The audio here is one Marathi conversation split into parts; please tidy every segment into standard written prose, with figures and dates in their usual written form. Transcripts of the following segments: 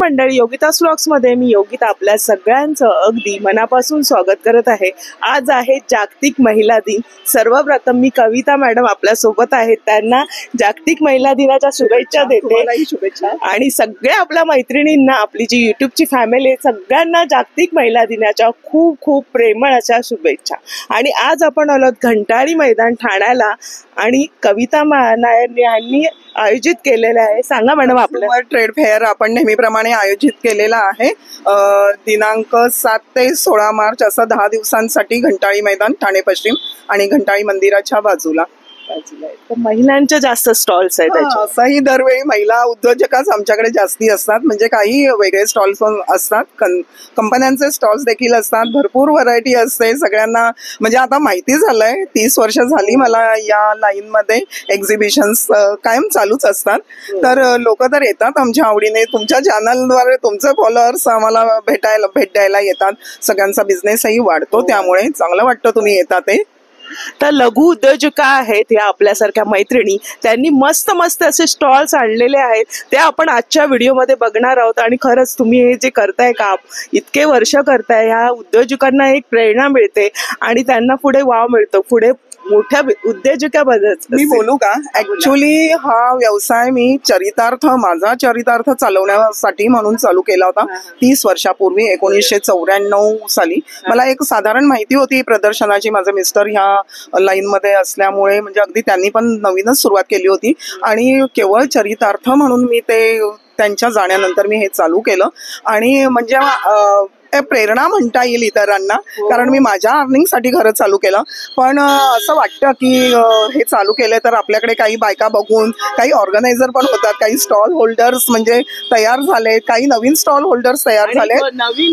मंडळी, योगितास व्लॉग्स मध्ये मी योगिता आपल्या सगळ्यांचं अगदी मनापासून स्वागत करत आहे। आज आहे जागतिक महिला दिन। सर्वप्रथम मी कविता मॅडम आपल्या सोबत आहेत, त्यांना जागतिक महिला दिनाच्या शुभेच्छा देते आणि सगळ्या आपल्या मैत्रिणींना, आपली जी युट्यूबची फॅमिली आहे सगळ्यांना जागतिक महिला दिनाच्या खूप खूप प्रेमळ अशा शुभेच्छा। आणि आज आपण आलोत घंटाळी मैदान ठाण्याला आणि कविता नायर यांनी आयोजित केलेलं आहे। सांगा मॅडम, आपलं ट्रेड फेअर आपण नेहमीप्रमाणे आयोजित केलेला आहे। दिनांक 7 ते 16 मार्च असं 10 दिवसांसाठी घंटाळी मैदान ठाणे पश्चिम आणि घंटाळी मंदिराच्या बाजूला महिलांच्या जास्त स्टॉल्स आहेत। असंही दरवेळी महिला उद्योजकच आमच्याकडे जास्ती असतात, म्हणजे काही वेगळे स्टॉल्स असतात, कंपन्यांचे स्टॉल्स देखील असतात, भरपूर व्हरायटी असते सगळ्यांना। म्हणजे आता माहिती झालंय, 30 वर्ष झाली मला या लाईन मध्ये, एक्झिबिशन्स कायम चालूच असतात, तर लोक तर येतात आमच्या आवडीने। तुमच्या चॅनलद्वारे तुमचे फॉलोअर्स आम्हाला भेट द्यायला येतात, सगळ्यांचा बिझनेसही वाढतो, त्यामुळे चांगलं वाटतं तुम्ही येतात ते। तर लघु उद्योजका आहेत या आपल्यासारख्या मैत्रिणी, त्यांनी मस्त मस्त असे स्टॉल्स आणलेले आहेत, ते आपण आजच्या व्हिडिओमध्ये बघणार आहोत। आणि खरंच तुम्ही हे जे करताय काम, इतके वर्ष करताय, ह्या उद्योजकांना एक प्रेरणा मिळते आणि त्यांना पुढे वाव मिळतो, पुढे मोठ्या उद्योजकाबद्दल मी बोलू का? ऍक्च्युली हा व्यवसाय मी माझा चरितार्थ चालवण्यासाठी म्हणून चालू केला होता 30 वर्षापूर्वी, 1994 साली। मला एक साधारण माहिती होती प्रदर्शनाची, माझे मिस्टर ह्या लाईन मध्ये असल्यामुळे, म्हणजे अगदी त्यांनी पण नवीनच सुरुवात केली होती आणि केवळ चरितार्थ म्हणून मी ते, त्यांच्या जाण्यानंतर मी हे चालू केलं। आणि म्हणजे प्रेरणा म्हणता येईल इतरांना, कारण मी माझ्या अर्निंगसाठी खरं चालू केलं, पण असं वाटतं की हे चालू केलं तर आपल्याकडे काही बायका बघून काही ऑर्गनायझर पण होतात, काही स्टॉल होल्डर्स म्हणजे तयार झाले, काही नवीन स्टॉल होल्डर्स तयार झाले,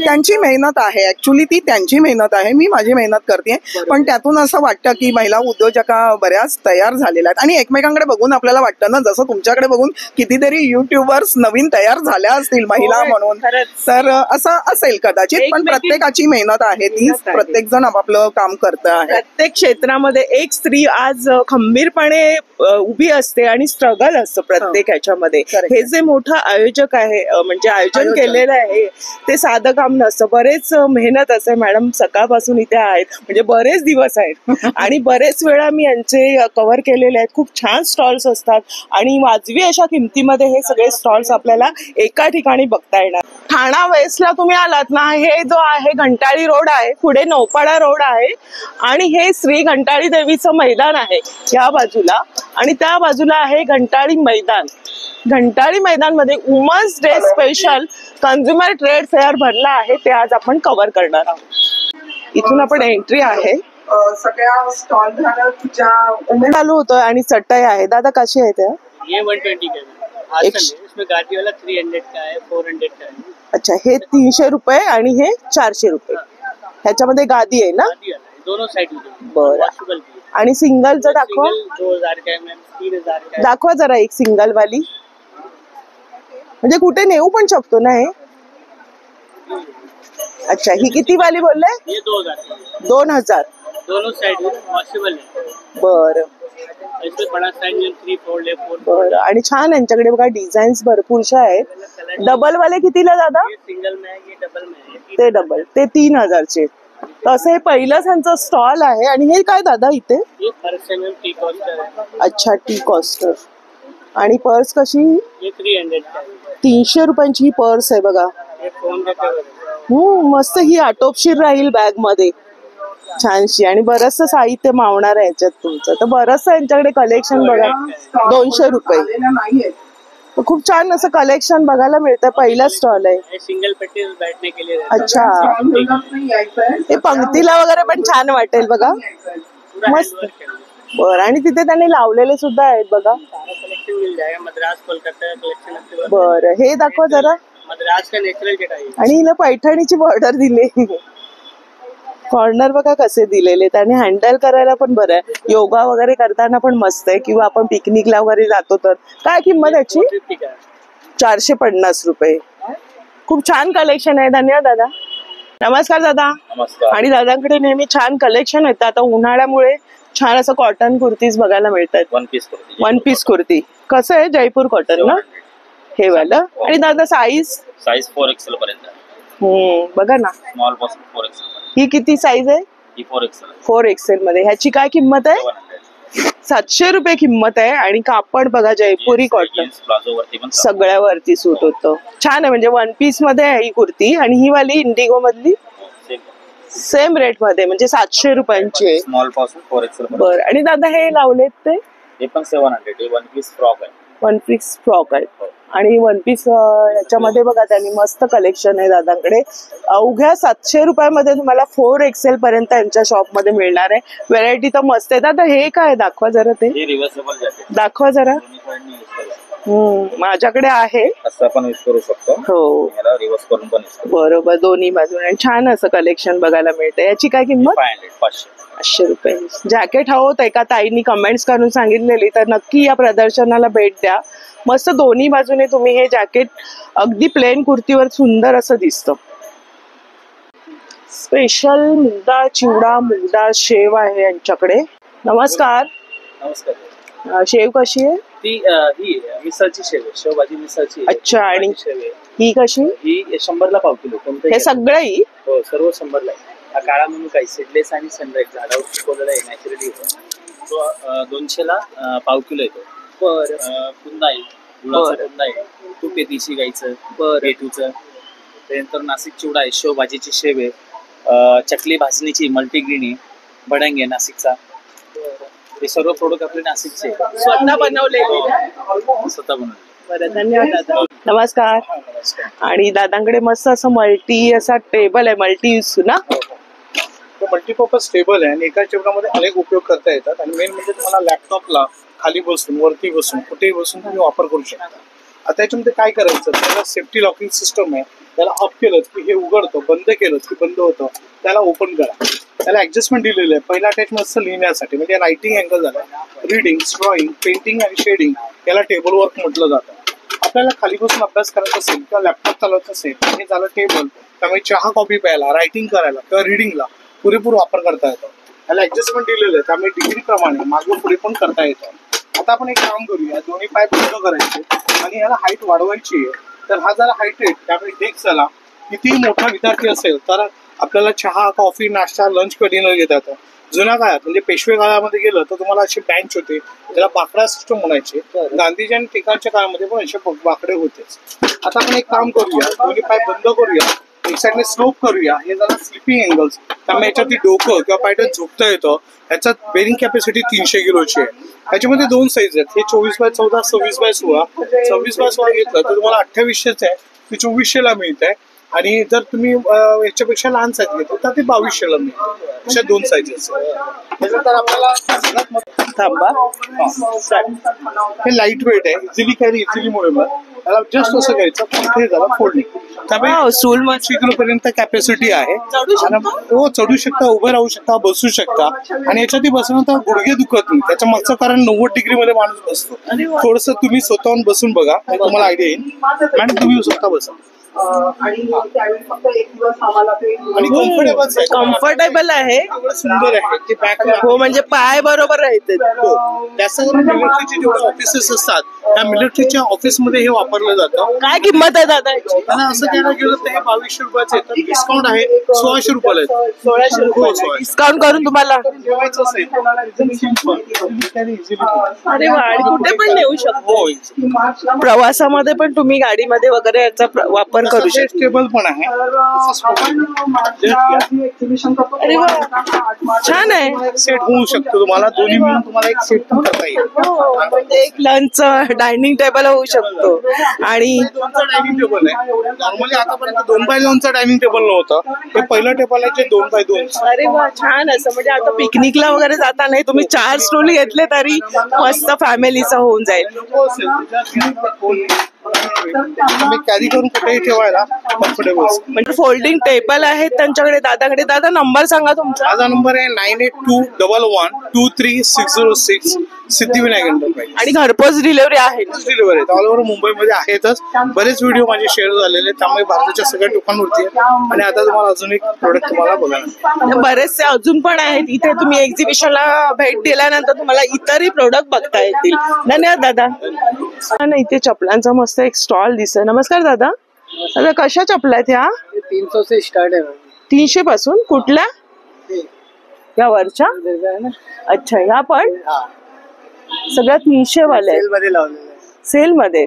त्यांची मेहनत आहे, ऍक्च्युली ती त्यांची मेहनत आहे, मी माझी मेहनत करते, पण त्यातून असं वाटतं की महिला उद्योजका बऱ्याच तयार झालेल्या आहेत आणि एकमेकांकडे बघून आपल्याला वाटतं ना, जसं तुमच्याकडे बघून कितीतरी युट्यूबर्स नवीन तयार झाल्या असतील महिला म्हणून, तर असं असेल कदाचित, पण प्रत्येकाची मेहनत आहे ती, प्रत्येक जण आपापलं काम करत आहे। प्रत्येक क्षेत्रामध्ये एक स्त्री आज खंबीरपणे उभी असते आणि स्ट्रगल असतं प्रत्येक ह्याच्यामध्ये। हे जे मोठं आयोजक आहे, म्हणजे आयोजन केलेलं आहे, ते साधं काम नसतं, बरेच मेहनत असते। मॅडम सकाळपासून इथे आहेत, म्हणजे बरेच दिवस आहेत आणि बरेच वेळा मी यांचे कव्हर केलेले आहेत। खूप छान स्टॉल्स असतात आणि वाजवी अशा किमतीमध्ये हे सगळे स्टॉल्स आपल्याला एका ठिकाणी बघता येणार। ठाणा वेस्टला तुम्ही आलात ना, हे जो आहे घंटाळी रोड आहे, पुढे नौपाडा रोड आहे आणि हे श्री घंटाळी देवीचं मैदान आहे या बाजूला, आणि त्या बाजूला आहे घंटाळी मैदान। घंटाळी मैदान मध्ये women's day special consumer trade fair भरला आहे, ते आज आपण कव्हर करणार आहोत। इथून आपण एंट्री आहे, सगळ्या स्टॉल धारक चालू होतोय आणि चटई आहे। दादा कशी आहे त्या? ये 120 का है, इसमें गाड़ी वाला 300 का है, 400 का है। अच्छा, हे 300 रुपये आणि हे 400 रुपये। ह्याच्यामध्ये गादी आहे ना? दोनों साइड। बरं, आणि सिंगलचं दाखवा, 2000 का है मैम, 3000 का है। दाखवा जरा एक सिंगल वाली, म्हणजे कुठे नेऊ पण शकतो ना हे? अच्छा, ही किती वाली बोलले? ये 2000। 2000 दोनों साइड वॉशेबल है। बरं, इसमें बड़ा साइज में 3 फोल्ड है, 4 बरं, आणि छान यांच्याकडे बघा डिझाईन्स भरपूरशा आहेत। डबल वाले कितीला दादा? ये सिंगल में है, ये डबल में है। ते डबल, ते 3000 चे। तर असं हे पहिलंच ह्यांचं स्टॉल आहे। आणि हे काय दादा इथे? ये पर्स है मैम, टी कॉस्टर है। अच्छा, टी कॉस्टर। आणि पर्स कशी? ये 300 का है। 300 रुपयांची ही पर्स आहे बघा। ये फोन का कवर है। मस्त, ही आटोपशीर राहील बॅग मध्ये छानशी, आणि बरचसं साहित्य मावणार आहे याच्यात तुमचं। तर बरचसं यांच्याकडे कलेक्शन बघा, 200 रुपये, खूप छान असं कलेक्शन बघायला मिळतं। पहिला स्टॉल आहे, सिंगल पट्टी बैठने के लिए। अच्छा, हे पंक्तीला वगैरे पण छान वाटेल बघा, मस्त। बरं, आणि तिथे त्यांनी लावलेले सुद्धा आहेत बघा। कलेक्शन मिल जाएगा, मद्रास कोलकाता कलेक्शन। बरं, हे दाखवा जरा, मद्रास का नेचुरल चटाई, आणि हिला पैठणीची बॉर्डर दिली, कॉर्नर बघा कसे दिलेले, त्याने हँडल करायला पण बरं आहे, योगा वगैरे करताना पण मस्त आहे, किंवा आपण पिकनिकला वगैरे जातो तर। काय किंमत याची? 450 रुपये। खूप छान कलेक्शन आहे, धन्यवाद दादा। नमस्कार दादा। नमस्कार। आणि दादांकडे नेहमी छान कलेक्शन येतं, आता उन्हाळ्यामुळे छान असं कॉटन कुर्तीज बघायला मिळतात। वन पीस कुर्ती कसं आहे? जयपूर कॉटन ना? हे वालं. आणि दादा साईज 4XL पर्यंत. बघा ना, स्मॉल पासून 4XL. ही किती साईज आहे? ही 4XL. 4XL मध्ये. ह्याची काय किंमत आहे? 700 रुपये किंमत आहे. आणि कापड बघा, जयपुरी कॉटन, सगळ्यावरती सूट होतं. छान आहे, म्हणजे वन पीस मध्ये आहे ही कुर्ती. आणि ही वाली इंडिगो मधली सेम रेट मध्ये, म्हणजे 700 रुपयांची आहे. स्मॉल पासून 4XL. बरं. आणि दादा हे लावलेत ते पण 700. हे वन पीस फ्रॉक आहे. वन पीस फ्रॉक आहे. आणि वन पीस याच्यामध्ये बघा, त्यांनी मस्त कलेक्शन आहे दादांकडे. अवघ्या 700 रुपयामध्ये तुम्हाला 4XL पर्यंत यांच्या शॉप मध्ये मिळणार आहे. व्हरायटी तर मस्त आहे. दादा हे काय दाखवा जरा, ते रिव्हर्सेबल जॅकेट दाखवा जरा. माझ्याकडे आहे, असं पण यूज करू शकतो. हो, रिव्हर्स करून पण बरोबर, दोन्ही बाजूने छान असं कलेक्शन बघायला मिळतं. याची काय किंमत? 500 रुपये. जॅकेट हवं होतं एका ताईंनी कमेंट्स करून सांगितलेली, तर नक्की या प्रदर्शनाला भेट द्या. मस्त दोन्ही बाजूने तुम्ही हे जॅकेट अगदी प्लेन कुर्तीवर सुंदर असं दिसतं. स्पेशल मुगडाळ चिवडा, मुगडाळ शेव आहे यांच्याकडे. नमस्कार. नमस्कार. शेव कशी आहे? ती ही मिसळची शेव आहे, शेवभाजी मिसळची. अच्छा. आणि शेव आहे ही कशी? ही 100ला पाव किलो. हे सगळंही? हो, सर्व 100ला आहे. हा काळा म्हणून काही सीडलेस आणि सनराईज झाडावर पिकवलेला आहे, नॅचरली येतो. तो 200ला पाव किलो येतो. पुन्हा आहे, गुळाचा पुन्हा आहे, तूप आहे देशी गाईचं, पेटूचं. त्यानंतर नाशिक चिवडा आहे, शेवभाजीची शेव आहे, चकली भाजणीची मल्टीग्रीन आहे, भडंग आहे नाशिकचा. हे सर्व प्रोडक्ट आपले नाशिकचे स्वतः बनवले. स्वतः बनवले. बरं, धन्यवाद दादा. नमस्कार. आणि दादांकडे मस्त असं मल्टी असा टेबल आहे, मल्टी यूज ना. मल्टीपर्पज टेबल आहे आणि एका टेबलामध्ये अनेक उपयोग करता येतात. आणि मेन म्हणजे तुम्हाला लॅपटॉपला खाली बसून, वरती बसून, कुठेही बसून तुम्ही वापर करू शकता. आता याच्यामध्ये काय करायचं, त्याला सेफ्टी लॉकिंग सिस्टम आहे. त्याला ऑफ केलं की हे उघडतं, बंद केलं की बंद होतं. त्याला ओपन करा. त्याला ऍडजस्टमेंट दिलेलं आहे. पहिला अटॅचमेंट असतं लिहिण्यासाठी, म्हणजे रायटिंग अँगल झालं, रीडिंग, ड्रॉइंग, पेंटिंग आणि शेडिंग, याला टेबल वर्क म्हटलं जातं. आपल्याला खाली बसून अभ्यास करायचा असेल किंवा लॅपटॉप चालवायचं असेल, हे झालं टेबल. त्यामुळे चहा कॉपी प्यायला, रायटिंग करायला किंवा रिडिंगला पुरेपूर वापर करता येतो. याला ऍडजस्टमेंट दिलेलं आहे, त्यामुळे डिग्री प्रमाणे मागं पुढे पण करता येतं. आता आपण एक काम करूया, दोन्ही पाय बंद करायचे आणि याला हाईट वाढवायची आहे. तर हा जरा हाईट आहे, त्यामुळे डेस्क झाला. कितीही मोठा विद्यार्थी असेल तर आपल्याला चहा, कॉफी, नाश्ता, लंच किंवा डिनर घेता येतं. जुन्या काळात म्हणजे पेशवे काळामध्ये गेलं तर तुम्हाला अशी बेंच होते, त्याला बाकडा सिस्टम म्हणायचे. गांधीजी आणि टिकांच्या काळामध्ये पण असे बाकडे होतेच. आता आपण एक काम करूया, दोन्ही पाय बंद करूया, एक साईडने स्लोप करूया. हे जरा स्लिपिंग अँगल्स, त्यामुळे याच्यावरती डोकं किंवा पायटन झोपता येतं. ह्याच्यात बेरिंग कॅपॅसिटी 300 किलोची आहे. त्याच्यामध्ये दोन साईज आहेत, हे 24x14, 26x16. 26x16 घेतलं तर तुम्हाला 2800च आहे, ते 2400ला मिळत आहे. आणि जर तुम्ही याच्यापेक्षा लहान साईज घेतली तर ते 2200ला मिळते. अशा दोन साईजेस. त्याच्यानंतर आपल्याला थांबा, हे लाईट वेट आहे, इझिली कॅरी, इझिली मुळे त्याला जस्ट असं घ्यायचं, हे झालं फोल्डिंग. त्यामुळे स्टूल 200 किलो पर्यंत कॅपॅसिटी आहे. हो, चढू शकता, उभं राहू शकता, बसू शकता. आणि याच्यात बसल्यानंतर गुडघे दुखत नाही. त्याच्या मागचं कारण 90 डिग्री मध्ये माणूस बसतो. थोडस तुम्ही स्वतःहून बसून बघा, तुम्हाला आयडिया येईल. मॅडम तुम्ही स्वतः बसा. आणि कम्फर्टेबल आहे, सुंदर आहे की बॅक. हो, म्हणजे पाय बरोबर राहते. जास्त करून मिलिटरीचे जेवढे ऑफिसेस असतात त्या मिलिटरीच्या ऑफिसमध्ये हे वापरलं जातं. काय किंमत आहे दादा? आणि असं घ्यायला गेलं तर हे 2200 रुपयाचे येतात. डिस्काउंट आहे 1600 रुपयाला येतं. 1600 डिस्काउंट करून तुम्हाला जेवायचं असेल. अरे वा. आणि कुठे पण नेऊ शकतो, प्रवासामध्ये पण तुम्ही गाडीमध्ये वगैरे याचा वापर करू शकतो. टेबल पण आहे. अरे वा, छान आहे. सेट होऊ शकतो तुम्हाला, दोन्ही मिळून तुम्हाला एक सेट पण करता येईल. म्हणजे एक लंच डायनिंग टेबल होऊ शकतो. आणि 2चा डायनिंग टेबल आहे. नॉर्मली आतापर्यंत 2x2चा डायनिंग टेबल नव्हतं. हे पहिलं टेबल आहे जे 2x2. अरे वा, छान असं. म्हणजे आता पिकनिकला वगैरे जाता नाही, तुम्ही 4 स्टूल घेतले तरी मस्त फॅमिलीचं होऊन जाईल. कॅरी करून कुठेही ठेवायला कम्फर्टेबल. म्हणजे फोल्डिंग टेबल आहेत त्यांच्याकडे, दादाकडे. दादा नंबर सांगा तुमचा. माझा नंबर आहे 9821123606, सिद्धिविनायक एंटरप्राइज. आणि घरपोच डिलिव्हरी आहे? डिलिव्हरी ऑल ओव्हर मुंबईमध्ये आहेतच. बरेच व्हिडिओ माझे शेअर झालेले, त्यामुळे भारताच्या सगळ्या ठिकाणांवरती आहे. आणि आता तुम्हाला अजून एक प्रोडक्ट तुम्हाला बघायला बरेचसे अजून पण आहेत इथे. तुम्ही एक्झिबिशनला भेट दिल्यानंतर तुम्हाला इतरही प्रोडक्ट बघता येतील. धन्यवाद दादा. ना इथे चपलांचा मस्त एक स्टॉल दिसतोय. नमस्कार दादा. दादा कशा चपला आहेत ह्या? 300 से स्टार्ट है 300 पासून. कुठल्या? या वरच्या? अच्छा, ह्या पण सगळ्या 300 वाल्या सेल मध्ये लावलेलं आहे. सेल मध्ये.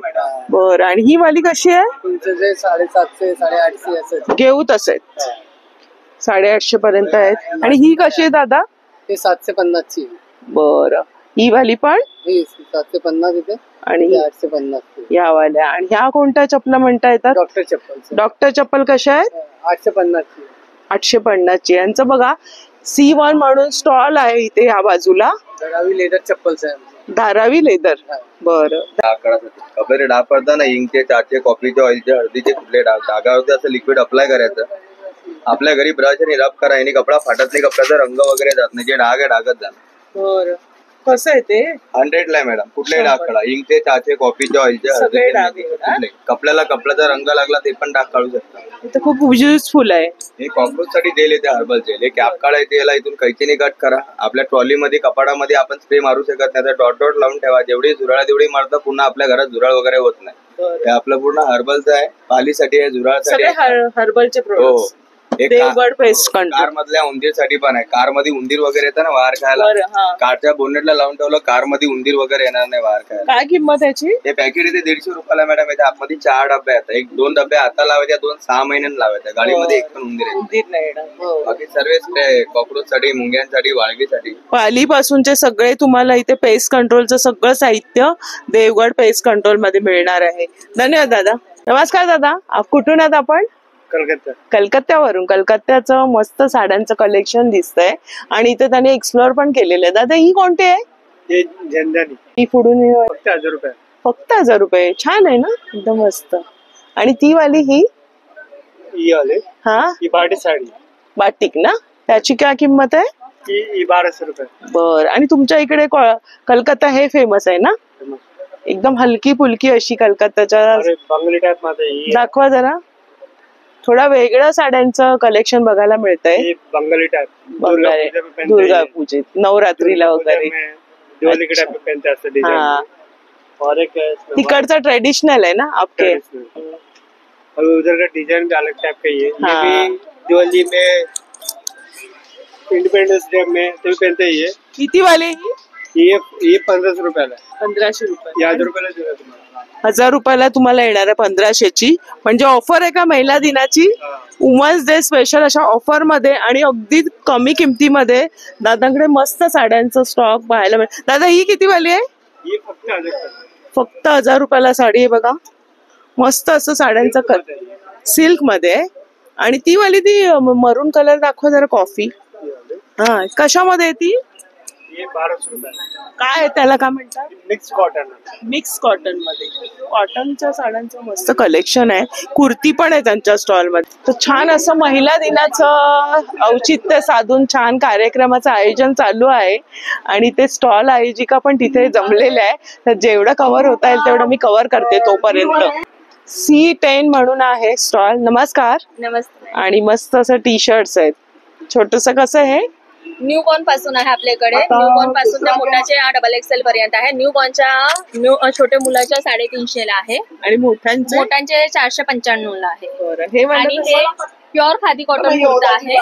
बर. आणि ही वाली कशी आहे? 300 750 850 असं घेऊ तसे 850 पर्यंत आहेत. आणि ही कशी आहे दादा? ते 750 ची. बर. ही वाली पण? ही 750 येते आणि 850 या वाल्या. आणि ह्या कोणत्या चपला म्हणता येतात? डॉक्टर चप्पल. डॉक्टर चप्पल कशा आहेत? 850 ची. 850 ची. यांचं बघा C1 म्हणून स्टॉल आहे इथे ह्या बाजूला. धारावी लेदर चप्पल्स आहे. धारावी लेदर. बरं. कपडे डाग पडताना इंकचे, चहाचे, कॉफीचे, ऑइलचे, हळदीचे कुठले डागावरती असं लिक्विड अप्लाय करायचं. आपल्या घरी ब्रश आणि रब करा, आणि कपडा फाटत नाही, कपड्याचा रंग वगैरे जात नाही, जे डाग आहे डागच जाणार. बरं. कसं आहे ते? 100 ला मॅडम. कुठले डाग काढा, इंकचे, चहाचे, कॉफीचे, ऑइलचे, सगळे डाग कुठले कपड्याचा रंग लागला ते पण डाग काढू शकता. ते खूप युजफुल आहे. हे कॉक्रोच साठी जेल येते, हर्बल जेल. हे कॅप काढायचे, याला इथून कैचीने कट करा. आपल्या ट्रॉलीमध्ये कपाडामध्ये आपण स्प्रे मारू शकत नाही, तर डॉट डॉट लावून ठेवा. जेवढी झुरळ तेवढी मारता, पुन्हा आपल्या घरात झुरळ वगैरे होत नाही. हे आपलं पूर्ण हर्बलचं आहे, पालीसाठी आहे, झुरळासाठी हर्बलचे product. Devgad pest control. Car मधल्या उंदीरसाठी पण आहे. कार मध्ये उंदीर वगैरे येतं ना वार खायला, कारच्या बोनेटला लावून ठेवलं, कार मध्ये उंदीर वगैरे येणार नाही वार खायला. काय किंमत याची? हे पॅकेट येते 150 रुपयाला मॅडम. याच्या आतमध्ये 4 डब्बे आहेत. 2 डब्बे आता लावायच्या, 2 6 महिन्यांनी लावायच्या. गाडीमध्ये एक पण उंदीर नाही. बाकी सर्व स्प्रे आहे, कॉक्रोच साठी, मुंग्यांसाठी, वाळवीसाठी. पालीपासूनचे सगळे तुम्हाला इथे पेस्ट कंट्रोलचं सगळं साहित्य देवगड पेस्ट कंट्रोल मध्ये मिळणार आहे. धन्यवाद दादा. नमस्कार दादा. कुठून आहात आपण? कलकत्त्यावरून. कलकत्त्याचं मस्त साड्यांचं कलेक्शन दिसतंय आणि इथे त्यांनी एक्सप्लोर पण केलेलं आहे. दादा ही कोणती आहे? ही पुढून 1000 रुपये. फक्त 1000 रुपये. छान आहे ना, एकदम मस्त. आणि ती वाली ही ही बाटी साडी बाटिक ना, त्याची काय किंमत आहे? ही 1200 रुपये. बर. आणि तुमच्या इकडे कलकत्ता हे फेमस आहे ना, एकदम हलकी फुलकी अशी कलकत्ताच्या. बंगाली टाइप मध्ये दाखवा जरा. थोडा वेगळं साड्यांचं कलेक्शन बघायला मिळतंय. बंगाली टाइप. दुर्गा पूजेत, नवरात्रीला वगैरे. तिकडचं ट्रेडिशनल आहे ना आपके. और उधर का डिजाइन भी अलग टाइप का ही है. ये भी दिवाली में, इंडिपेंडेंस डे में तो पहनते ही है. किती वाले? ये 1500 रुपयाला. 1500 रुपये. 1000 रुपयाला दिला तुम्हाला. 1000 रुपयाला तुम्हाला येणार आहे 1500ची. म्हणजे ऑफर आहे का महिला दिनाची? वुमन्स डे स्पेशल अशा ऑफर मध्ये आणि अगदी कमी किमतीमध्ये दादांकडे मस्त साड्यांचं स्टॉक पाहायला मिळेल. दादा ही किती वाली आहे? ये फक्त 1000. फक्त 1000 रुपयाला साडी आहे बघा. मस्त असं साड्यांचं सिल्क मध्ये. आणि ती वाली ती मरून कलर दाखवा जरा, कॉफी. हा, कशामध्ये ती? ये 1200 रुपये. काय त्याला काय म्हणतात? Mix cotton. मिक्स कॉटन मध्ये. कॉटनच्या साड्यांचं मस्त कलेक्शन आहे. कुर्ती पण आहे त्यांच्या स्टॉल मध्ये. तर छान असं महिला दिनाचं औचित्य साधून छान कार्यक्रमाचं आयोजन चालू आहे आणि ते स्टॉल आयोजिका पण तिथे जमलेले आहे. तर जेवढं कव्हर होता येईल तेवढं मी कव्हर करते तोपर्यंत. C10 म्हणून आहे स्टॉल. नमस्कार. नमस्ते. आणि मस्त असं टी शर्ट्स आहेत. छोटस कसं आहे? न्यूबॉर्न पासून आहे आपल्याकडे. न्यूबॉर्न पासून ते मोठ्याचे XXL पर्यंत आहे. न्यूबॉर्नच्या छोट्या मुलाच्या 350 ला आहे आणि मोठ्यांचे 495 ला आहे. हे आणि हे प्युअर खादी कॉटन कुर्ता आहे,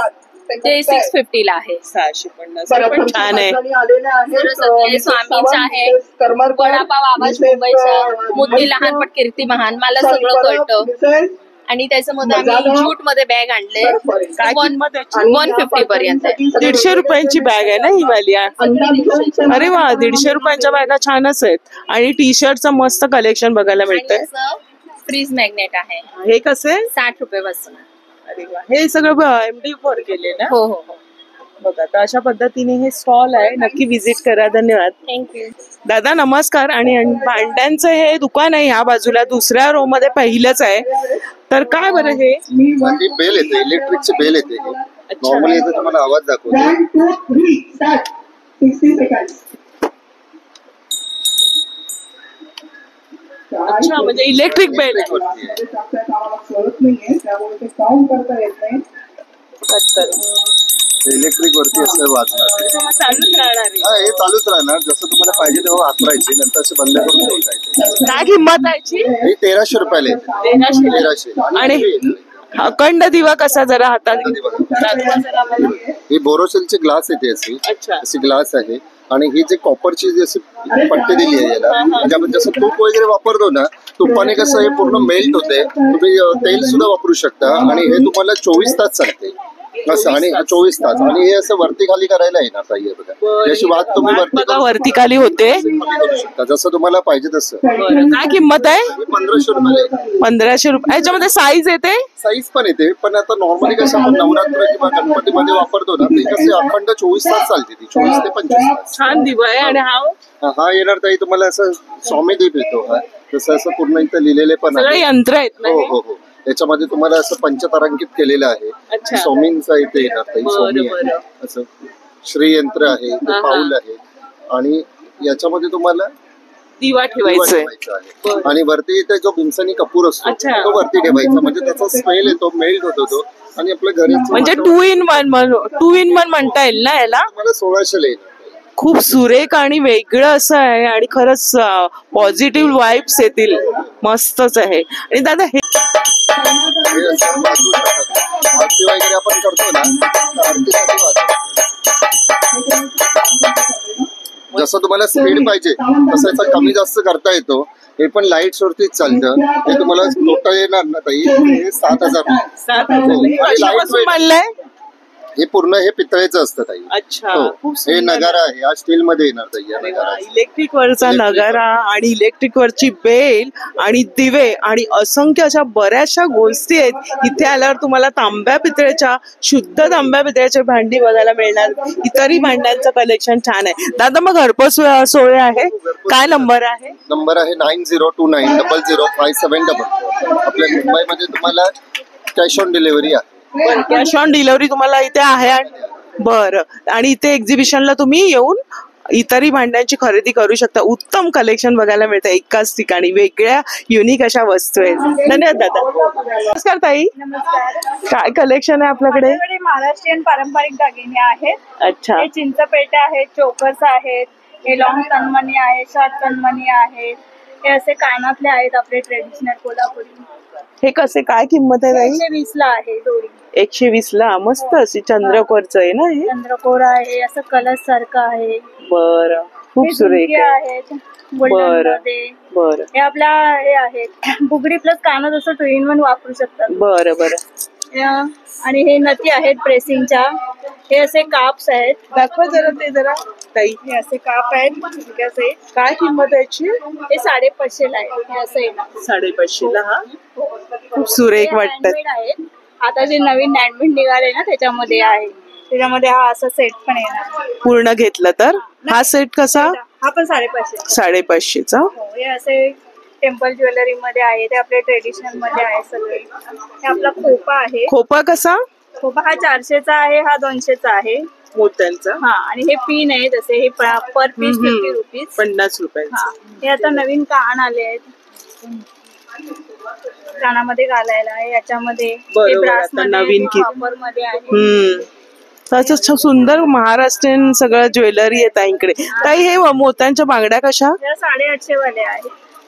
ते 650 ला आहे. 650 पण छान आहे. स्वामींचा आहे. वडापाव आवाज मुंबईचा, मुद्दी लहानपट कीर्ती महान, मला सगळं कळतं. आणि त्याच्यामध्ये आम्ही ज्यूट मध्ये बॅग आणले. 150 पर्यंत. 150 रुपयांची बॅग आहे ना ही वाली? अरे वा, 150 रुपयांच्या बॅगा छानच आहेत. आणि टी शर्टचं मस्त कलेक्शन बघायला मिळतंय. फ्रीज मॅग्नेट आहे. हे कसे? 60 रुपये पासून. अरे वा, हे सगळं MD वर केले ना? हो हो हो. बघा, तर अशा पद्धतीने हे स्टॉल आहे. नक्की व्हिजिट करा. धन्यवाद. थँक्यू. दादा नमस्कार. आणि भांड्यांचं हे दुकान आहे ह्या बाजूला, दुसऱ्या रो मध्ये पहिलंच आहे. तर काय बरं हे? बेल येते, इलेक्ट्रिकचे बेल येते. नॉर्मली येते, तुम्हाला आवाज दाखवतो. अच्छा, म्हणजे इलेक्ट्रिक बेल आहे. इलेक्ट्रिक वरती असं वाचणार चालूच राहणार आहे. हा हे चालूच राहणार. जसं तुम्हाला पाहिजे तेव्हा वापरायचे, नंतर असे बंद करून ठेवायचे. काय किंमत आहे याची? ही 1300 रुपयाला येते. 1300 आणि अखंड दिवा कसा जरा हातात दाखवा जरा मला. ही बोरोसिलची ग्लास येते अशी अच्छा. अशी ग्लास आहे. आणि ही जी कॉपरची जशी पट्टी दिली आहे याला, म्हणजे आपण जसं तूप वगैरे वापरतो ना, तुपाने कसं हे पूर्ण मेल्ट होते. तुम्ही तेल सुद्धा वापरू शकता आणि हे तुम्हाला 24 तास चालते असं. आणि 24 तास. आणि हे असं वरती खाली करायला येणार नाहीये बघा. याची वात तुम्ही वरती खाली होते करू शकता जसं तुम्हाला पाहिजे तसं. काय किंमत आहे? 1500 रुपये. 1500 रुपये. याच्यामध्ये साईज येते? साईज पण येते, पण आता नॉर्मली कसं आपण नवरात्र किंवा गणपतीमध्ये वापरतो ना, ते कसे अखंड 24 तास चालते ती. 24 ते 25 तास. छान दिवा आहे. आणि हा येणार ताई तुम्हाला असं स्वामी दीप येतो. हा तसं असं पूर्ण इथं लिहिलेले पण सगळे आहे. यंत्र आहेत ना हो हे? हो हो. याच्यामध्ये तुम्हाला असं पंचतारांकित केलेलं आहे. अच्छा. स्वामींचा इथे येणार ताई. स्वामी आहे बरं. असं श्रीयंत्र आहे, ते पाऊल आहे. आणि याच्यामध्ये तुम्हाला दिवा दिवा ठेवायचंय. ठेवायचा आहे. आणि वरती इथे जो भीमसनी कपूर असतो अच्छा. तो वरती ठेवायचा, म्हणजे त्याचा स्मेल येतो, मेल्ट होतो तो. आणि आपल्या घरी म्हणजे 2 in 1 म्हणता येईल ना याला? तुम्हाला 1600 येणार. खूप सुरेख आणि वेगळं असं आहे आणि खरंच पॉझिटिव्ह वाईब्स येतील. मस्तच आहे. आणि दादा हे हे असं वाजवू शकतात. आरती वगैरे आपण करतो ना, तर आरतीसाठी वाजवतो. जसं तुम्हाला स्पीड पाहिजे तसं याचा कमी जास्त करता येतो. हे पण लाईट वरतीच चालतं. हे तुम्हाला टोटल येणार ना ताई, हे 7000 रुपये. कशापासून बांधलंय? हे पूर्ण हे पितळेचं असतं ताई. अच्छा. हो. खूप हे सुंदर. नगारा आहे, हा स्टील मध्ये येणार ताई. या नगारा इलेक्ट्रिक वरचा नगारा आणि इलेक्ट्रिक वरची बेल आणि दिवे आणि असंख्य अशा बऱ्याचशा गोष्टी आहेत. इथे आल्यावर तुम्हाला तांब्या पितळेच्या, शुद्ध तांब्या पितळेच्या भांडी बघायला मिळणार. इतरही भांड्यांचं कलेक्शन छान आहे. दादा मग घरपोच सोय आहे? काय नंबर आहे? नंबर आहे 9029005744. आपल्या मुंबईमध्ये तुम्हाला कॅश ऑन डिलिव्हरी आहे. कॅश ऑन डिलिव्हरी तुम्हाला इथे आहे. बरं. आणि इथे एक्झिबिशनला तुम्ही येऊन इतरही भांड्यांची खरेदी करू शकता. उत्तम कलेक्शन बघायला मिळतं एकाच ठिकाणी. वेगळ्या युनिक अशा वस्तू आहेत. धन्यवाद दादा. नमस्कार ताई. काय कलेक्शन आहे आपल्याकडे? महाराष्ट्रीयन पारंपरिक दागिने आहेत. अच्छा. हे चिंचपेटे आहेत, चोकर्स आहेत, हे लॉंग तनमणी आहेत, शॉर्ट तनमणी आहेत. हे असे कानातले आहेत आपले ट्रेडिशनल कोल्हापुरी. हे कसे, काय किंमत आहे ताई? 120 ला आहे जोडी. 120 ला. मस्त अशी चंद्रकोरचं आहे ना हे? चंद्रकोर आहे, असं कलश सारखं आहे. बरं. खूप सुरेख आहेत गोल्डन मध्ये. बरं. हे आपल्या हे आहेत बुगडी प्लस कानात असं 2 in 1 वापरू शकतात. बरं बरं. आणि हे नथी आहेत प्रेसिंगच्या. हे असे काप्स आहेत. दाखवा जरा ते जरा ताई. हे असे काप आहेत. असे काय किंमत आहे याची? हे 550 ला आहे. हे असं येणार 550 ला. हा खूप सुरेख वाटतात. आहेत. आता जे नवीन हँडमेड निघाले ना त्याच्यामध्ये आहे. त्याच्यामध्ये हा असा सेट पण येणार. पूर्ण घेतलं तर हा सेट कसा? हा पण 550. 550चा. हे असे टेम्पल ज्वेलरी मध्ये आहे. ते आपले ट्रेडिशनल मध्ये आहे सगळे. हे आपला खोपा आहे. खोपा कसा? खोपा हा 400चा आहे, हा 200चा आहे मोत्यांचा. हा. आणि हे पिन आहे जसे हे पर पीस 50 रुपीज. 50 रुपये. हे आता नवीन कान आले आहेत कानामध्ये घालायला. याच्यामध्ये नवीन कॉपर मध्ये आहे. तसंच सुंदर महाराष्ट्रीयन सगळं ज्वेलरी आहे ताईंकडे. ताई हे मोत्यांच्या बांगड्या कशा? 850 वाले आहेत.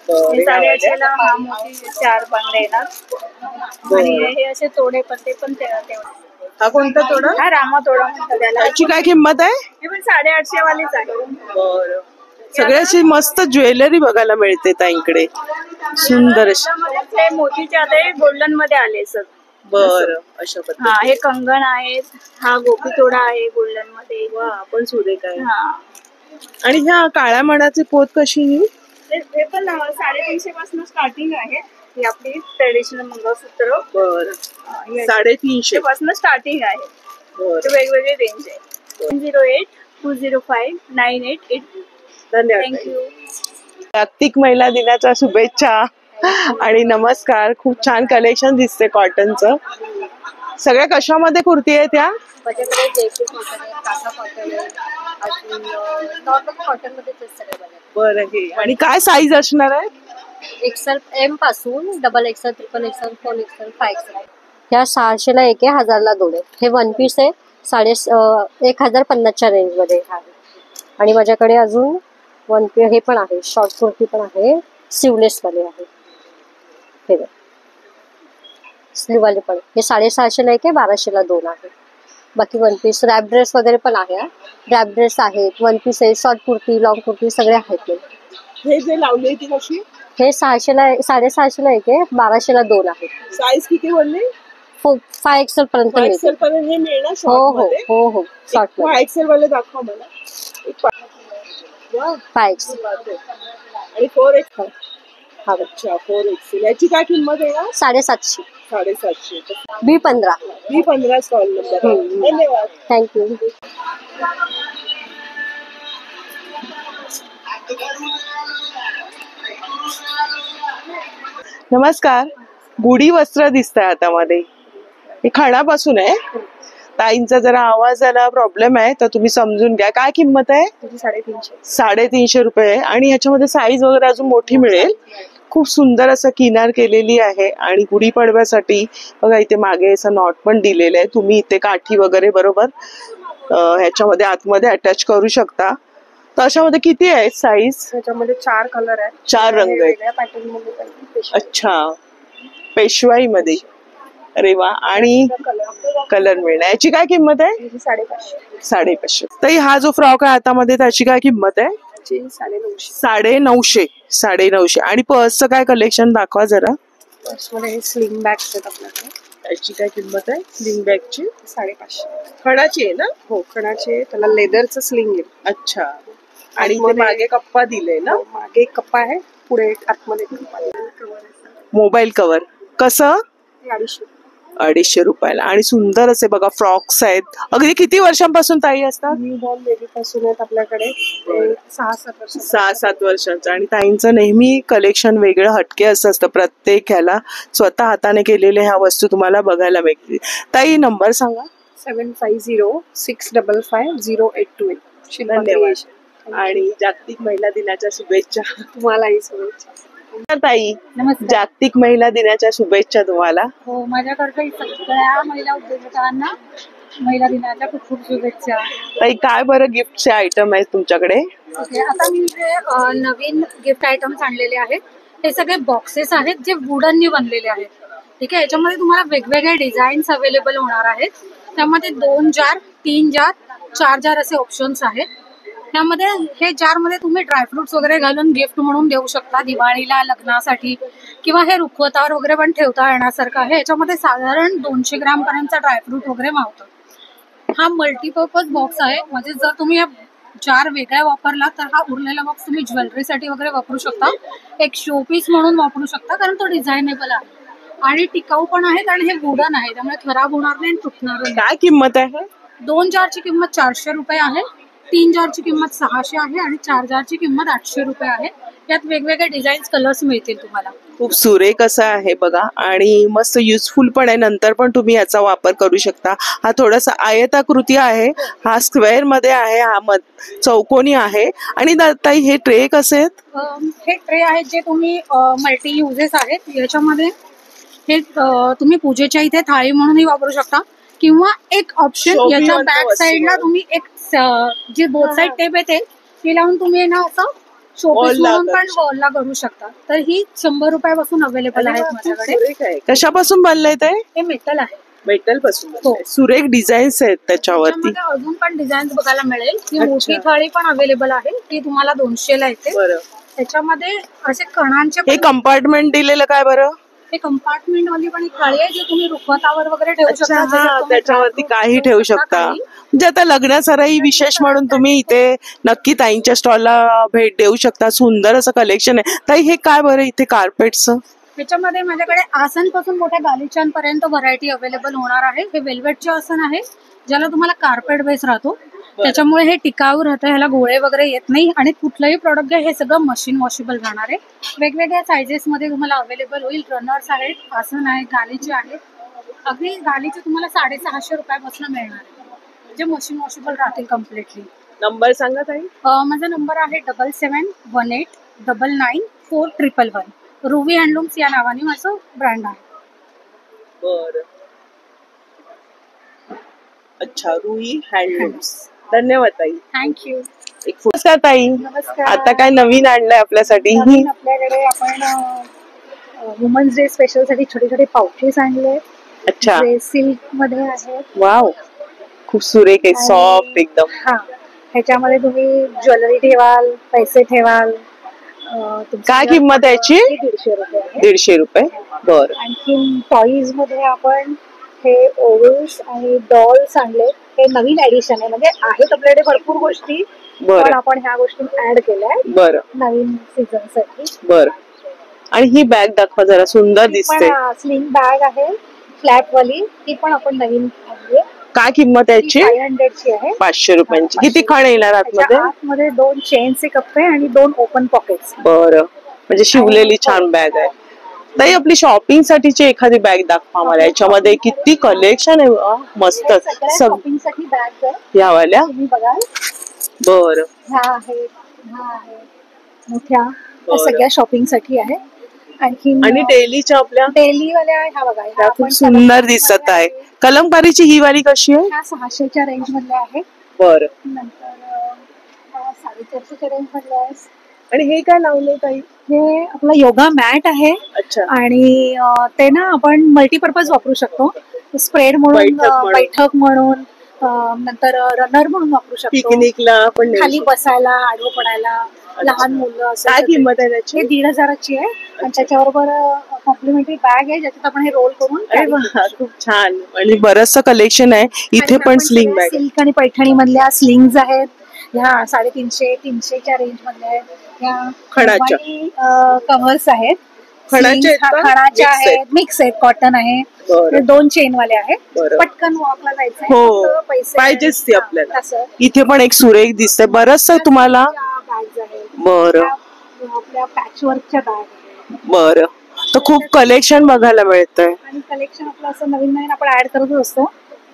850 ला हा मोठी 4 बांगड्या येणार. आणि हे असे तोडे पत्ते पण तेवढे. हा कोणता तोडा? हा रामा तोडा म्हणतात त्याला. त्याची काय किंमत आहे? हे पण 850 वालीच आहे. बरं. सगळ्याची मस्त ज्वेलरी बघायला मिळते ताईंकडे. सुंदर अशी. हे मोतीचे आता हे गोल्डन मध्ये आले सर. बरं. अशा पद्धतीने. हा हे कंगण आहेत. हा गोपी तोडा आहे गोल्डन मध्ये. वा पण सुरेख आहे. हा. आणि ह्या काळ्या मणाची पोत कशी? हे पण 350 पासून स्टार्टिंग आहे. ही आपली ट्रेडिशनल मंगळसूत्र. बरं. 350 पासून स्टार्टिंग आहे. वेगवेगळे रेंज आहे. 9082059882. धन्यवाद. थँक्यू. जागतिक महिला दिनाच्या शुभेच्छा आणि नमस्कार. खूप छान कलेक्शन दिसते कॉटनचं. सगळ्या कशामध्ये कुर्ती आहे त्या? माझ्याकडे जयपूर कॉटन आहे, कासा कॉटन आहे, अजून नॉर्मल कॉटन मध्ये सगळे बघा. बरं. हे आणि काय साईज असणार आहे? एक्सेल एम पासून XXL, XXL, XXL, 4XL, 5XL. ह्या 600 ला एक आहे, 1000 ला 2 आहे. हे 1 पीस आहे, 1050च्या रेंजमध्ये आहे. आणि माझ्याकडे अजून वन पीस हे पण आहे, शॉर्ट कुर्ती पण आहे, स्लीवलेस वाले आहे. हे स्लीव वाले पण हे 650ला एक आहे, 1200ला 2 आहे. बाकी वन पीस रॅप ड्रेस वगैरे पण आहे. रॅप ड्रेस आहेत, वन पीस आहे, शॉर्ट कुर्ती, लॉंग कुर्ती सगळे आहेत. हे जे लावले ती कशी? हे 600ला 650ला एक आहे, 1200ला 2 आहे. साईज किती बोलले? 5XL पर्यंत 5XL पर्यंत हे मिळणार हो शॉर्ट हो मध्ये? हो हो शॉर्ट 5XL वाले दाखवा मला. 5XL आणि 4XL. अच्छा 4XL याची काय किंमत आहे? 750. 750. B15 stall number. धन्यवाद. थँक्यू. नमस्कार. गुढी वस्त्र दिसतंय हातामध्ये. हे खणापासून आहे. ताईंचा जरा आवाजाला प्रॉब्लेम आहे तर तुम्ही समजून घ्या. काय किंमत आहे? 350 रुपये. आणि ह्याच्यामध्ये साईज वगैरे अजून मोठी मिळेल. खूप सुंदर असं किनार केलेली आहे आणि गुढीपाडव्यासाठी बघा इथे मागे असं नॉट पण दिलेलं आहे. तुम्ही इथे काठी वगैरे बरोबर ह्याच्यामध्ये आतमध्ये अटॅच करू शकता. तर अशामध्ये किती आहेत साईज? त्याच्यामध्ये 4 कलर आहेत, 4 रंग आहेत. अच्छा पेशवाई मध्ये. अरे वा. आणि कलर मिळणार. याची काय किंमत आहे? 550. तर हा जो फ्रॉक आहे हातामध्ये त्याची काय किंमत आहे? 950. आणि पर्सचं काय कलेक्शन दाखवा जरा. पर्समध्ये स्लिंग बॅग्स आहेत आपल्याकडे. याची काय किंमत आहे? स्लिंग बॅगची 550. खणाची आहे ना? हो खणाची आहे. त्याला लेदरचं स्लिंग आहे. अच्छा. आणि इथे मागे कप्पा दिले ना? मागे एक कप्पा आहे, पुढे आतमध्ये कप्पा आहे. मोबाईल कव्हर कसं? 250 रुपयाला. आणि सुंदर असे बघा फ्रॉक्स आहेत. अगदी किती वर्षांपासून ताई असतात? न्यूबॉर्न बेबी पासून आहेत आपल्याकडे 6-7 वर्षांचं. आणि ताईंचं नेहमी कलेक्शन वेगळं हटके असतं. प्रत्येक ह्याला स्वतः हाताने केलेल्या ह्या वस्तू तुम्हाला बघायला मिळतील. ताई नंबर सांगा. 7506550828. धन्यवाद. आणि जागतिक महिला दिनाच्या शुभेच्छा. तुम्हालाही शुभेच्छा. ताई जागतिक महिला दिनाच्या शुभेच्छा तुम्हाला. हो माझ्याकडे सगळ्या महिला उद्योजकांना महिला दिनाच्या खूप खूप शुभेच्छा. ताई काय बरं गिफ्टचे आयटम आहेत तुमच्याकडे? आता मी इथे नवीन गिफ्ट आयटम्स आणलेले आहेत. हे सगळे बॉक्सेस आहेत जे वुडननी बनलेले आहेत. ठीक आहे. याच्यामध्ये तुम्हाला वेगवेगळे डिझाईन्स अवेलेबल होणार आहेत. त्यामध्ये 2 जार, 3 जार, 4 जार असे ऑप्शन्स आहेत. त्यामध्ये हे जारमध्ये तुम्ही ड्रायफ्रुट्स वगैरे घालून गिफ्ट म्हणून देऊ शकता दिवाळीला, लग्नासाठी, किंवा हे रुखवतावर वगैरे पण ठेवता येण्यासारखं आहे. याच्यामध्ये साधारण 200 ग्रॅम पर्यंतचा ड्रायफ्रूट वगैरे मावतं. हा मल्टीपर्पज बॉक्स आहे. म्हणजे जर तुम्ही हा जार वेगळा वापरला तर हा उरलेला बॉक्स तुम्ही ज्वेलरीसाठी वगैरे वापरू शकता. एक शोपीस म्हणून वापरू शकता कारण तो डिझायनेबल आहे आणि टिकाऊ पण आहेत आणि हे वुडन आहे त्यामुळे खराब होणार नाही आणि तुटणार नाही. काय किंमत आहे? 2 जारची किंमत 400 रुपये आहे, 3 जारची किंमत 600 आहे आणि 4 जारची किंमत 800 रुपये आहे. यात वेगवेगळे डिझाईन्स कलर्स मिळतील तुम्हाला. खूप सुरेख असं आहे बघा आणि मस्त युजफुल पण आहे. नंतर पण तुम्ही याचा वापर करू शकता. हा थोडासा आयताकृती आहे, हा स्क्वेअर मध्ये आहे, हा चौकोनी आहे. आणि ताई हे ट्रे कसे आहेत? हे ट्रे आहेत जे तुम्ही मल्टी युजेस आहेत. याच्यामध्ये हे तुम्ही पूजेच्या इथे थाळी म्हणूनही वापरू शकता किंवा एक ऑप्शन याच्या बॅक साईडला तुम्ही एक जी बोथ साईड टेप येते ती लावून तुम्ही ना असं शोपीस म्हणून पण वॉलला करू शकता. तर ही 100 रुपयापासून अवेलेबल आहे माझ्याकडे. कशापासून बनलंय ते? हे मेटल आहे. मेटल पासून. सुरेख डिझाईन्स आहेत त्याच्यावरती. अजून पण डिझाईन्स बघायला मिळेल. ही मोठी थाळी पण अवेलेबल आहे ती तुम्हाला 200 ला येते. त्याच्यामध्ये असे कणांचे हे कंपार्टमेंट दिलेलं काय बरं? हे कंपार्टमेंट वाली पण एक थाळी आहे जी तुम्ही रुखवतावर वगैरे ठेवू शकता. त्याच्यावरती काही ठेवू शकता. म्हणजे आता लग्नासराई विशेष म्हणून तुम्ही इथे नक्की ताईंच्या स्टॉलला भेट देऊ शकता. सुंदर असं कलेक्शन आहे. ताई हे काय बरं इथे कार्पेटचं? त्याच्यामध्ये माझ्याकडे आसन पासून मोठ्या गालिचांपर्यंत व्हरायटी अवेलेबल होणार आहे. हे वेल्वेटचे आसन आहे ज्याला तुम्हाला कार्पेट बेस राहतो. त्याच्यामुळे हे टिकाऊ राहतं, ह्याला गोळे वगैरे येत नाही आणि कुठलंही प्रॉडक्ट घ्या हे सगळं मशीन वॉशेबल राहणार आहे. वेगवेगळ्या सायझेस मध्ये तुम्हाला अवेलेबल होईल. रनर्स आहेत, आसन आहेत, गालीचे आहेत. अगदी गालीचे तुम्हाला 650 रुपयापासून मिळणार आहे जे मशीन वॉशेबल राहतील कम्प्लिटली. नंबर सांगा ताई. माझा नंबर आहे 7718994111. रुवी हँडलूम्स या नावाने माझं ब्रँड आहे. बरं. अच्छा, रुई हँडलूम्स. धन्यवाद ताई. थँक्यू. नमस्कार ताई. नमस्कार. आता काय नवीन आणलंय आपल्यासाठी? नवीन आपल्याकडे आपण वुमन्स डे स्पेशल साठी छोटे छोटे पाउचेस आणले. अच्छा. सिल्क मध्ये आहेत. वाव, खूप सुरेख आहे, सॉफ्ट एकदम. हा, ह्याच्यामध्ये तुम्ही ज्वेलरी ठेवाल, पैसे ठेवाल. काय किंमत आहे याची? 150 रुपये. 150 रुपये. बर. आणखी टॉईज मध्ये आपण हे ओव्हल्स आणि डॉल्स आणले. हे नवीन ऍडिशन आहे, म्हणजे आहेत आपल्याकडे भरपूर गोष्टी, पण आपण ह्या गोष्टी ऍड केल्या बर नवीन सीझन साठी. बर. आणि ही बॅग दाखवा जरा, सुंदर दिसते. स्लिंग बॅग आहे, फ्लॅप वाली, ती पण आपण नवीन आणली. काय किंमत आहे याची? 500 ची आहे. 500 रुपयांची. किती खण येणार आतमध्ये? आतमध्ये 2 चेनचे कप्पे आणि 2 ओपन पॉकेट्स. बरं, म्हणजे शिवलेली छान बॅग आहे. ताई, आपली शॉपिंग साठीची एखादी बॅग दाखवा मला. याच्यामध्ये किती कलेक्शन आहे, मस्त. शॉपिंग साठी बॅग आहे या वाल्या, तुम्ही बघाल. बरं. ह्या आहेत, मोठ्या, सगळ्या शॉपिंग साठी आहे. आणखी आणि डेलीच्या आपल्या डेली वाल्या ह्या बघा, ह्या खूप सुंदर दिसत आहे. कलमकारीची ही वाली कशी आहे? ह्या 600च्या रेंज मधल्या आहे. बरं. नंतर 450च्या रेंज मधल्या आहे. आणि हे काय लावले ताई? हे आपला योगा मॅट आहे. अच्छा. आणि ते ना आपण मल्टीपर्पज वापरू शकतो. स्प्रेड म्हणून, बैठक म्हणून, नंतर रनर म्हणून वापरू शकतो. पिकनिकला पण खाली बसायला, आडवं पडायला, लहान मुलं. काय किंमत आहे त्याची? 1,500ची आहे. आणि त्याच्याबरोबर कॉम्प्लिमेंटरी बॅग आहे, ज्याच्यात आपण हे रोल करून. खूप छान. आणि बरंचसं कलेक्शन आहे इथे. पण स्लिंग बॅग, सिल्क आणि पैठणी मधल्या स्लिंग्स आहेत. ह्या 350-300च्या रेंज मधल्या आहेत. ह्या खणाच्या कव्हर्स आहेत. खणाच्या आहेत, मिक्स आहेत, कॉटन आहे. 2 चेन वाले आहेत. पटकन वॉकला जायचं. हो, पाहिजेच ती आपल्याला. इथे पण एक सुरेख दिसते. बरंचसं तुम्हाला. बरं. आपल्या पॅचवर्कच्या बॅग. बरं. तर खूप कलेक्शन बघायला मिळतंय. आणि कलेक्शन आपलं असं नवीन आपण ऍड करत असतो.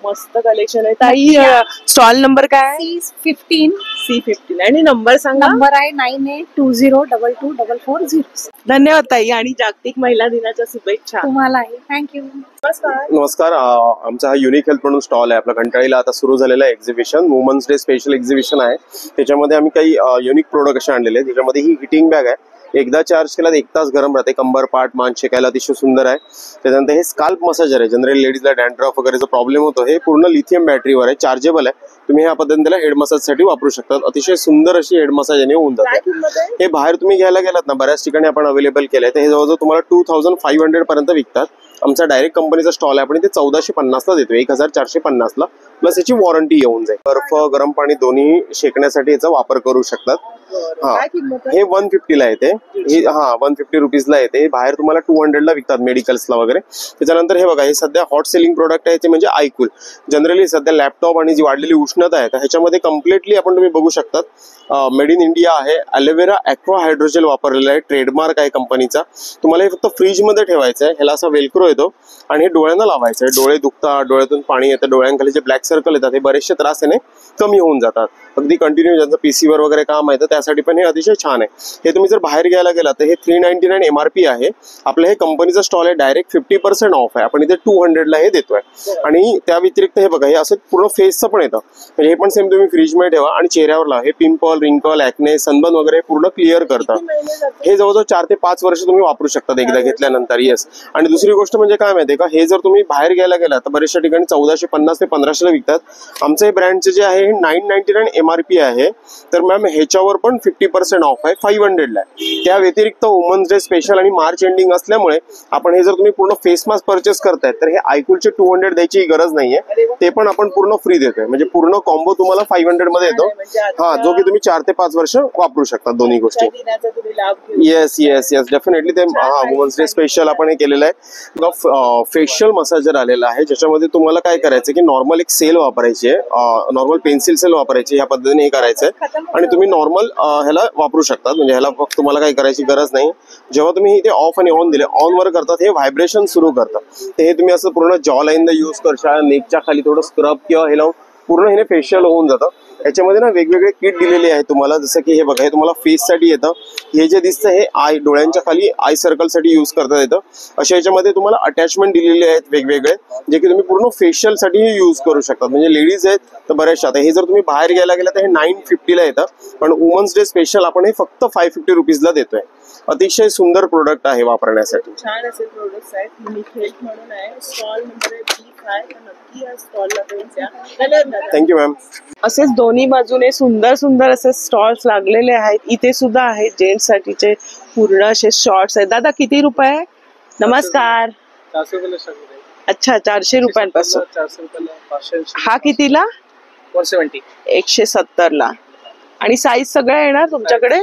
मस्त कलेक्शन आहे ताई. स्टॉल नंबर काय? C15. आणि नंबर सांगा. नंबर आहे 9820224440. धन्यवाद ताई, आणि जागतिक महिला दिनाच्या शुभेच्छा तुम्हालाही. थँक्यू. नमस्कार. आमचा हा युनिक हेल्थ म्हणून स्टॉल आहे आपला घंटाळीला. आता सुरू झालेला exhibition, women's day special exhibition आहे. त्याच्यामध्ये आम्ही काही युनिक प्रोडक्ट असे आणलेले आहेत. त्याच्यामध्ये ही हिटिंग बॅग आहे. एकदा चार्ज केला 1 तास गरम राहते. कंबर पाठ, मान शेकायला अतिशय सुंदर आहे. त्याच्यानंतर हे स्काल्प मसाजर आहे. जनरली लेडीजला डॅन्ड्रफ वगैरेचा प्रॉब्लेम होतो. हे पूर्ण लिथियम बॅटरीवर आहे, चार्जेबल आहे. तुम्ही ह्या पद्धतीने त्याला हेड मसाज साठी वापरू शकतात. अतिशय सुंदर अशी हेड मसाज याने होऊन जाते. हे बाहेर तुम्ही घ्यायला गेलात ना, बऱ्याच ठिकाणी आपण अवेलेबल केलंय. तर हे जवळजवळ तुम्हाला 2500 पर्यंत विकतात. आमचा डायरेक्ट कंपनीचा स्टॉल आहे, आपण इथे 1450 ला देतो, 1450 ला. प्लस याची वॉरंटी येऊन जाईल. बर्फ, गरम पाणी दोन्ही शेकण्यासाठी याचा वापर करू शकतात. हा, हे 150 ला येते. 150 रुपीजला येते. बाहेर तुम्हाला 200 ला विकतात मेडिकल्सला वगैरे. त्याच्यानंतर हे बघा, हे सध्या हॉट सेलिंग प्रोडक्ट आहे ते म्हणजे आयकूल. जनरली सध्या लॅपटॉप आणि जी वाढलेली उष्णता आहे, तर ह्याच्यामध्ये कम्प्लिटली आपण तुम्ही बघू शकतात मेड इन इंडिया आहे. ॲलोवेरा ॲक्वा हायड्रोजेल वापरलेला आहे, ट्रेडमार्क आहे कंपनीचा. तुम्हाला हे फक्त फ्रीजमध्ये ठेवायचं आहे. ह्याला असा वेलक्रो येतो आणि हे डोळ्यांना लावायचं आहे. डोळे दुखतात, डोळ्यातून पाणी येतं, डोळ्यांखाली जे ब्लॅक सर्कल येतात, हे बरेचसे त्रास याने कमी होऊन जातात. अगदी कंटिन्यू ज्यांचं पीसीवर वगैरे काम आहे, तर त्यासाठी पण हे अतिशय छान आहे. हे तुम्ही जर बाहेर घ्यायला गेला तर हे 399 MRP आहे. आपलं हे कंपनीचा स्टॉल आहे, डायरेक्ट 50% ऑफ आहे. आपण इथे 200 ला हे देतोय. आणि त्या व्यतिरिक्त हे बघा, हे असं पूर्ण फेसचं पण येतं. म्हणजे हे पण सेम तुम्ही फ्रीजमध्ये ठेवा आणि चेहऱ्यावर लावा. हे पिंपल, रिंकल, ॲक्ने, सनबर्न वगैरे पूर्ण क्लिअर करतं. हे जवळजवळ 4 ते 5 वर्ष तुम्ही वापरू शकता एकदा घेतल्यानंतर. येस. आणि दुसरी गोष्ट म्हणजे काय माहितीये का, हे जर तुम्ही बाहेर घ्यायला गेला तर बऱ्याचशा ठिकाणी 1450 ते 1500 ला विकतात. आमचं हे ब्रँडचे जे आहे 999 MRP आहे. तर मॅम ह्याच्यावर पण 50% ऑफ आहे, 500 ला आहे. त्या व्यतिरिक्त वुमन्स डे स्पेशल आणि मार्च एंडिंग असल्यामुळे आपण हे जर तुम्ही पूर्ण फेस मास्क परचेस करताय तर हे आयकूलचे 200 द्यायची गरज नाहीये. ते पण आपण पूर्ण फ्री देतोय. म्हणजे पूर्ण कॉम्बो तुम्हाला 500 मध्ये येतो. हा, जो की तुम्ही 4 ते 5 वर्ष वापरू शकता दोन्ही गोष्टी. Yes yes yes, definitely. ते वुमन्स डे स्पेशल आपण हे केलेलं आहे. फेशियल मसाजर आलेला आहे, ज्याच्यामध्ये तुम्हाला काय करायचं की नॉर्मल एक सेल वापरायची आहे, नॉर्मल पेन्सिल सेल वापरायची. ह्या पद्धतीने हे करायचंय आणि तुम्ही नॉर्मल ह्याला वापरू शकता. म्हणजे ह्याला फक्त तुम्हाला काही करायची गरज नाही. जेव्हा तुम्ही इथे ऑफ आणि ऑन दिले, ऑन वर करतात हे व्हायब्रेशन सुरू करतात. ते हे तुम्ही असं पूर्ण जॉ लाईनला यूज करशाल, नेकच्या खाली थोडं स्क्रब किंवा हे लावून पूर्ण हे फेशियल होऊन जातं. याच्यामध्ये ना वेगवेगळे किट दिलेले आहेत तुम्हाला, जसं की हे बघा, हे तुम्हाला फेस साठी येतं. हे जे दिसतं हे आय, डोळ्यांच्या खाली आय सर्कल साठी युज करता येतं. अशा याच्यामध्ये तुम्हाला अटॅचमेंट दिलेले आहेत वेगवेगळे, जे की तुम्ही पूर्ण फेशियल साठी युज करू शकता. म्हणजे लेडीज आहेत तर बऱ्याचशा. आता हे जर तुम्ही बाहेर घ्यायला गेला तर हे 950 ला येतं, पण वुमन्स डे स्पेशल आपण हे फक्त 550 रुपीजला देतोय. अतिशय सुंदर प्रोडक्ट आहे वापरण्यासाठी. छान असे प्रोडक्ट्स आहेत. युनिक म्हणून आहे. स्टॉल नंबर 20 आहे, तर नक्की या स्टॉलला भेट द्या. Thank you ma'am. असेच दोन्ही बाजूने सुंदर सुंदर असे स्टॉल्स लागलेले आहेत. इथे सुद्धा आहेत जेंट्स साठीचे पूर्ण असे शॉर्ट्स आहेत. दादा किती रुपये? नमस्कार. 400 रुपये सांगितले. अच्छा, 400 रुपयांपासून. 400 रुपयाला 580. हा कितीला? 170. 170 ला. आणि साईज सगळ्या येणार तुमच्याकडे?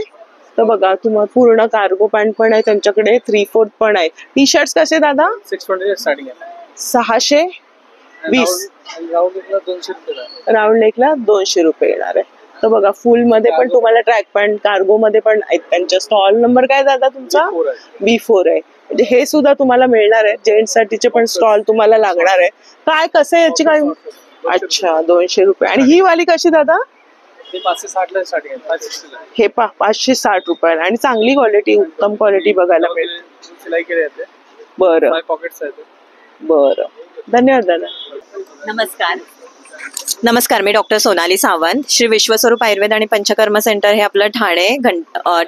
तर बघा, तुम्हाला पूर्ण कार्गो पॅन्ट पण आहे त्यांच्याकडे, 3/4 पण आहे. टी शर्ट्स कसे दादा? 620 स्टार्टिंग आहे. 620. राऊंड नेकला 200 रुपये. राऊंड नेकला 200 रुपये येणार आहे. तर बघा, फुल मध्ये पण तुम्हाला ट्रॅक पॅन्ट, कार्गो मध्ये पण आहेत. त्यांच्या स्टॉल नंबर काय दादा तुमचा? B4 आहे. म्हणजे हे सुद्धा तुम्हाला मिळणार आहे. जेंट्स साठीचे पण स्टॉल तुम्हाला लागणार आहे. काय कसं आहे याची काय? अच्छा, 200 रुपये. आणि ही वाली कशी दादा? 560 ला स्टार्टिंग आहे. 560 ला. हे 560 रुपये. आणि चांगली क्वालिटी, उत्तम क्वालिटी बघायला मिळते. सिलाई केली जाते. बरं पॉकेट्स आहेत. बरं, धन्यवाद दादा. नमस्कार, मी डॉक्टर सोनाली सावंत. श्री विश्वस्वरूप आयुर्वेद आणि पंचकर्म सेंटर हे आपलं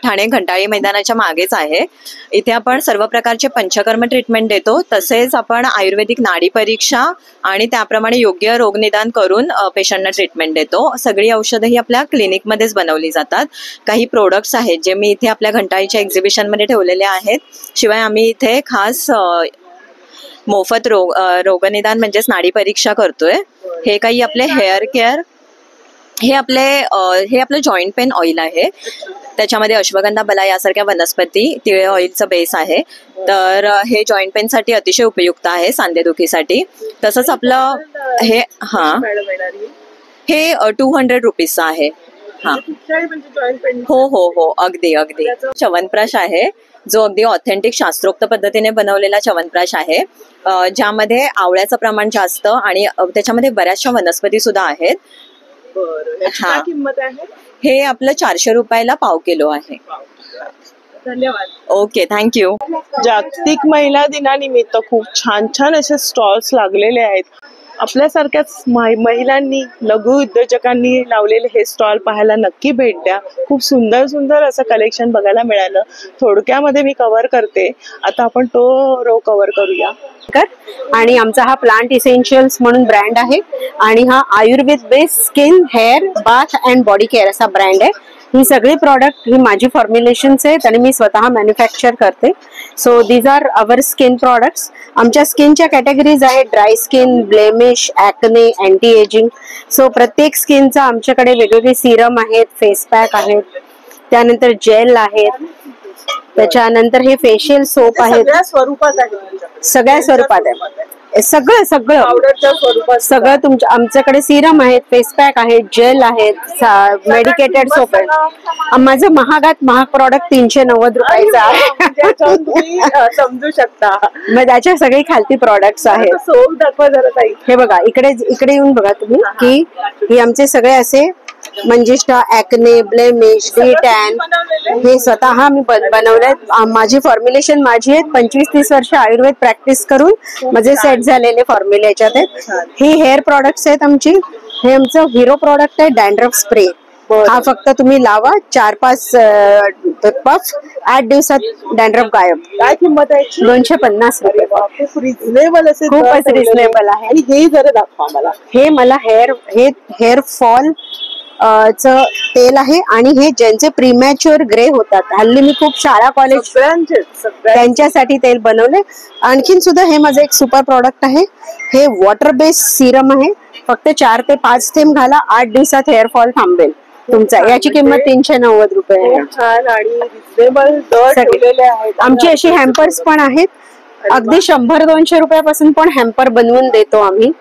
ठाणे घंटाळी मैदानाच्या मागेच आहे. इथे आपण सर्व प्रकारचे पंचकर्म ट्रीटमेंट देतो. तसेच आपण आयुर्वेदिक नाडी परीक्षा आणि त्याप्रमाणे योग्य रोगनिदान करून पेशंटना ट्रीटमेंट देतो. सगळी औषधं ही आपल्या क्लिनिकमध्येच बनवली जातात. काही प्रोडक्ट्स आहेत जे मी इथे आपल्या घंटाळीच्या एक्झिबिशनमध्ये ठेवलेले आहेत. शिवाय आम्ही इथे खास मोफत रोगनिदान म्हणजेच नाडी परीक्षा करतोय. हे काही आपले हेअर केअर, हे आपलं जॉईंट पेन ऑइल आहे. त्याच्यामध्ये अश्वगंधा, बला यासारख्या वनस्पती, तिळे ऑइलचं बेस आहे. तर हे जॉईंट पेनसाठी अतिशय उपयुक्त आहे, सांधेदुखीसाठी. तसंच आपलं हे हे 200 रुपीजचं आहे. हा, हो, अगदी. च्यवनप्राश आहे, जो अगदी ऑथेंटिक शास्त्रोक्त पद्धतीने बनवलेला च्यवनप्राश आहे, ज्यामध्ये आवळ्याचं प्रमाण जास्त आणि त्याच्यामध्ये बऱ्याचशा वनस्पती सुद्धा आहेत. हा, किंमत आहे? हे आपलं 400 रुपयाला पाव किलो आहे. धन्यवाद. Okay, thank you. जागतिक महिला दिनानिमित्त खूप छान छान असे स्टॉल्स लागलेले आहेत. आपल्यासारख्याच महिलांनी, लघु उद्योजकांनी लावलेले हे स्टॉल पाहायला नक्की भेट द्या. खूप सुंदर सुंदर असं कलेक्शन बघायला मिळालं. थोडक्यामध्ये मी कव्हर करते. आता आपण तो रो कव्हर करूया. आणि आमचा हा प्लांट इसेन्शियल्स म्हणून ब्रँड आहे आणि हा Ayurveda based skin, hair, bath and body care असा ब्रँड आहे. ही सगळी प्रॉडक्ट ही माझी फॉर्म्युलेशन्स आहेत आणि मी स्वतः मॅन्युफॅक्चर करते. So these are our skin products. आमच्या स्किनच्या कॅटेगरीज आहेत dry skin, blemish, acne, anti ageing. So प्रत्येक स्किनचा आमच्याकडे वेगवेगळे सिरम आहेत, फेस पॅक आहेत, त्यानंतर जेल आहेत, त्याच्यानंतर हे फेशियल सोप आहेत. सगळ्या स्वरूपात आहे. सगळं पावडरच्या स्वरूपात सगळं तुमच्या आमच्याकडे सिरम आहेत, फेस पॅक आहेत, जेल आहेत, मेडिकेटेड सोप आहे. माझं महागात महाग प्रॉडक्ट 390 रुपयाचं आहे. तुम्ही समजू शकता. मग त्याच्या सगळी खालती प्रॉडक्ट्स आहेत. सोप दाखवा जरा ताई. हे बघा, इकडे येऊन बघा तुम्ही की हे आमचे सगळे असे मंजिष्ठा, ॲक्ने, ब्लेमिश, डी टॅन, हे स्वतः मी बनवलंय. माझी फॉर्म्युलेशन माझी आहेत. 25-30 वर्ष आयुर्वेद प्रॅक्टिस करून माझे सेट झालेले फॉर्म्युले याच्यात आहेत. हे हेअर प्रॉडक्ट्स आहेत आमची. हे आमचं हिरो प्रॉडक्ट आहे, डॅन्ड्रफ स्प्रे. हा फक्त तुम्ही लावा, 4-5 पफ, 8 दिवसात डॅन्ड्रफ गायब. काय किंमत आहे? 250 रुपये. खूप रिझनेबल असे, खूपच रिझनेबल आहे. आणि हे जरा दाखवा मला. हे मला हेअर फॉल चं तेल आहे आणि हे ज्यांचे प्रीमॅच्युअर ग्रे होतात, हल्ली मी खूप शाळा कॉलेज त्यांच्यासाठी तेल बनवले. आणखीन सुद्धा हे माझं एक सुपर प्रॉडक्ट आहे. हे वॉटर बेस्ड सिरम आहे. फक्त 4 ते 5 थेंब घाला, 8 दिवसात हेअर फॉल थांबेल तुमचा. याची किंमत 390 रुपये आहे. छान आणि रिझनेबल दर ठेवलेले आहेत. आमची अशी हॅम्पर्स पण आहेत. अगदी 100-200 रुपयापासून पण हॅम्पर बनवून देतो आम्ही.